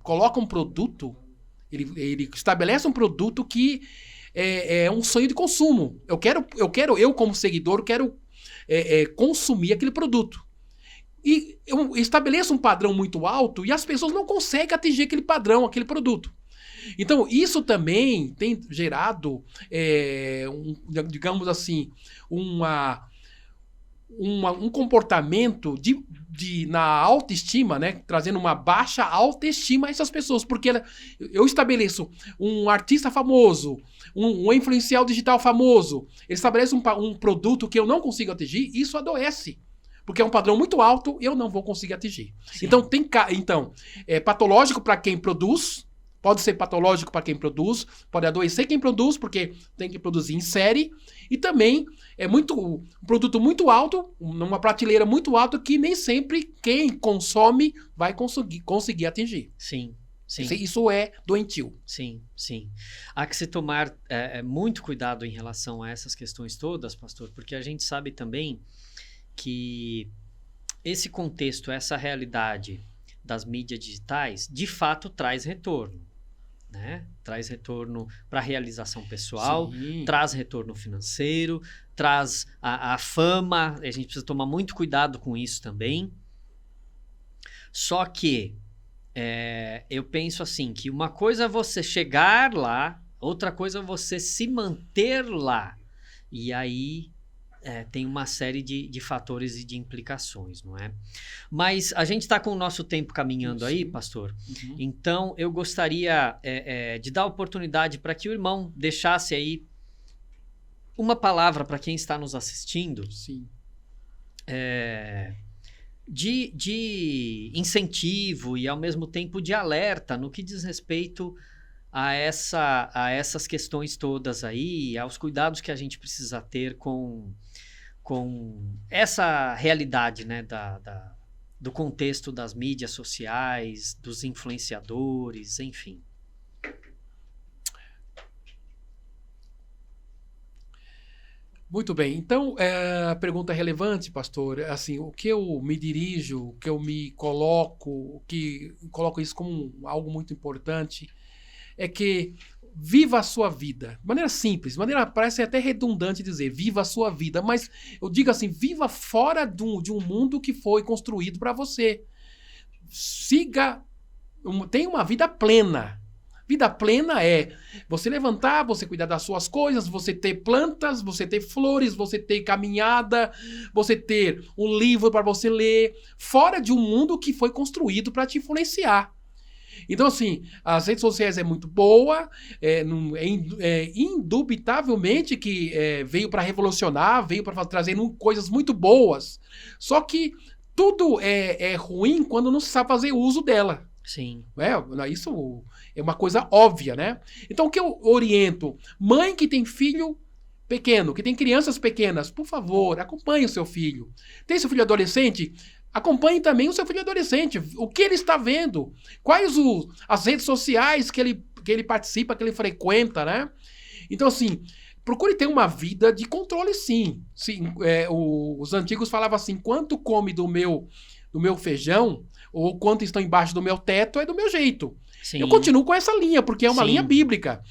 coloca um produto, ele estabelece um produto que é um sonho de consumo. Eu como seguidor, quero consumir aquele produto. E eu estabeleço um padrão muito alto e as pessoas não conseguem atingir aquele padrão, aquele produto. Então, isso também tem gerado, digamos assim, um comportamento na autoestima, né? Trazendo uma baixa autoestima a essas pessoas. Porque eu estabeleço um artista famoso, um influencial digital famoso, ele estabelece um produto que eu não consigo atingir, isso adoece. Porque é um padrão muito alto e eu não vou conseguir atingir. Sim. Então, é patológico para quem produz, pode ser patológico para quem produz, pode adoecer quem produz, porque tem que produzir em série, e também é um produto muito alto, numa prateleira muito alta, que nem sempre quem consome vai conseguir atingir. Sim. Sim. Isso é doentio. Sim, sim. Há que se tomar muito cuidado em relação a essas questões todas, pastor, porque a gente sabe também que esse contexto, essa realidade das mídias digitais, de fato traz retorno, né? Traz retorno para a realização pessoal, sim, traz retorno financeiro, traz a fama, a gente precisa tomar muito cuidado com isso também. Só que eu penso assim, que uma coisa é você chegar lá, outra coisa é você se manter lá. E aí tem uma série de fatores e de implicações, não é? Mas a gente está com o nosso tempo caminhando aí, pastor. Uhum. Então, eu gostaria de dar oportunidade para que o irmão deixasse aí uma palavra para quem está nos assistindo. Sim. De incentivo e, ao mesmo tempo, de alerta no que diz respeito a essas questões todas aí, aos cuidados que a gente precisa ter com essa realidade, né, do contexto das mídias sociais, dos influenciadores, enfim. Muito bem. Então, a pergunta relevante, pastor, assim, o que eu me dirijo, o que eu me coloco isso como algo muito importante, é que viva a sua vida. De maneira simples, parece até redundante dizer, viva a sua vida, mas eu digo assim, viva fora de um mundo que foi construído para você. Tenha uma vida plena. Vida plena é você levantar, você cuidar das suas coisas, você ter plantas, você ter flores, você ter caminhada, você ter um livro para você ler, fora de um mundo que foi construído para te influenciar. Então, assim, as redes sociais é muito boa, indubitavelmente que veio para revolucionar, veio para trazer coisas muito boas. Só que tudo é ruim quando não se sabe fazer uso dela. Sim. Isso é uma coisa óbvia, né? Então, o que eu oriento? Mãe que tem filho pequeno, que tem crianças pequenas, por favor, acompanhe o seu filho. Tem seu filho adolescente? Acompanhe também o seu filho adolescente. O que ele está vendo? Quais as redes sociais que ele participa, que ele frequenta, né? Então, assim, procure ter uma vida de controle, sim. Os antigos falavam assim, quanto come do meu feijão, ou quanto estão embaixo do meu teto, é do meu jeito. Sim. Eu continuo com essa linha, porque é uma linha bíblica.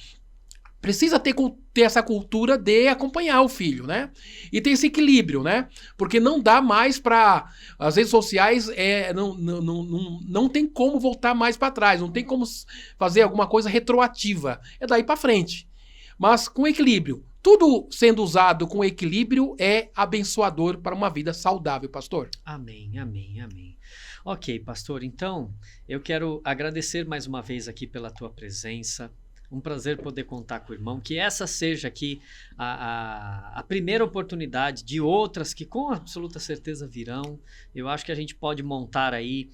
Precisa ter essa cultura de acompanhar o filho, né? E ter esse equilíbrio, né? Porque não dá mais para... As redes sociais não tem como voltar mais para trás, não tem como fazer alguma coisa retroativa. É daí para frente. Mas com equilíbrio. Tudo sendo usado com equilíbrio é abençoador para uma vida saudável, pastor. Amém, amém, amém. Ok, pastor, então eu quero agradecer mais uma vez aqui pela tua presença. Um prazer poder contar com o irmão, que essa seja aqui a primeira oportunidade de outras que com absoluta certeza virão. Eu acho que a gente pode montar aí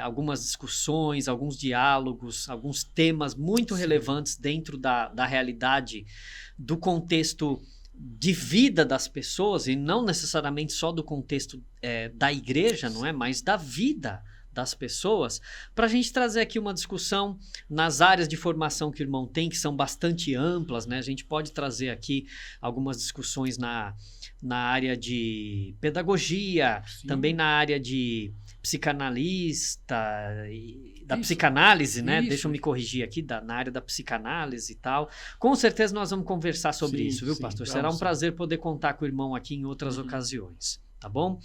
algumas discussões, alguns diálogos, alguns temas muito relevantes dentro da realidade, do contexto de vida das pessoas, e não necessariamente só do contexto da igreja, não é? Mas da vida das pessoas, para a gente trazer aqui uma discussão nas áreas de formação que o irmão tem, que são bastante amplas, né? A gente pode trazer aqui algumas discussões na área de pedagogia, sim, também na área de psicanalista, da psicanálise, né? Deixa eu me corrigir aqui, na área da psicanálise e tal. Com certeza nós vamos conversar sobre isso, viu, pastor? Será um prazer poder contar com o irmão aqui em outras ocasiões. tá bom?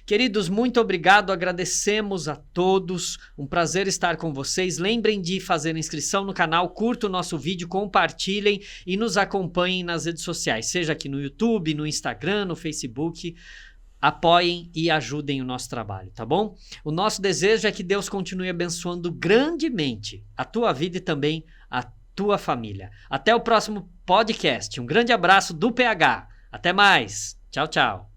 Queridos, muito obrigado, agradecemos a todos, um prazer estar com vocês. Lembrem de fazer inscrição no canal, curtam o nosso vídeo, compartilhem e nos acompanhem nas redes sociais, seja aqui no YouTube, no Instagram, no Facebook. Apoiem e ajudem o nosso trabalho, tá bom? O nosso desejo é que Deus continue abençoando grandemente a tua vida e também a tua família. Até o próximo podcast. Um grande abraço do PH. Até mais. Tchau, tchau.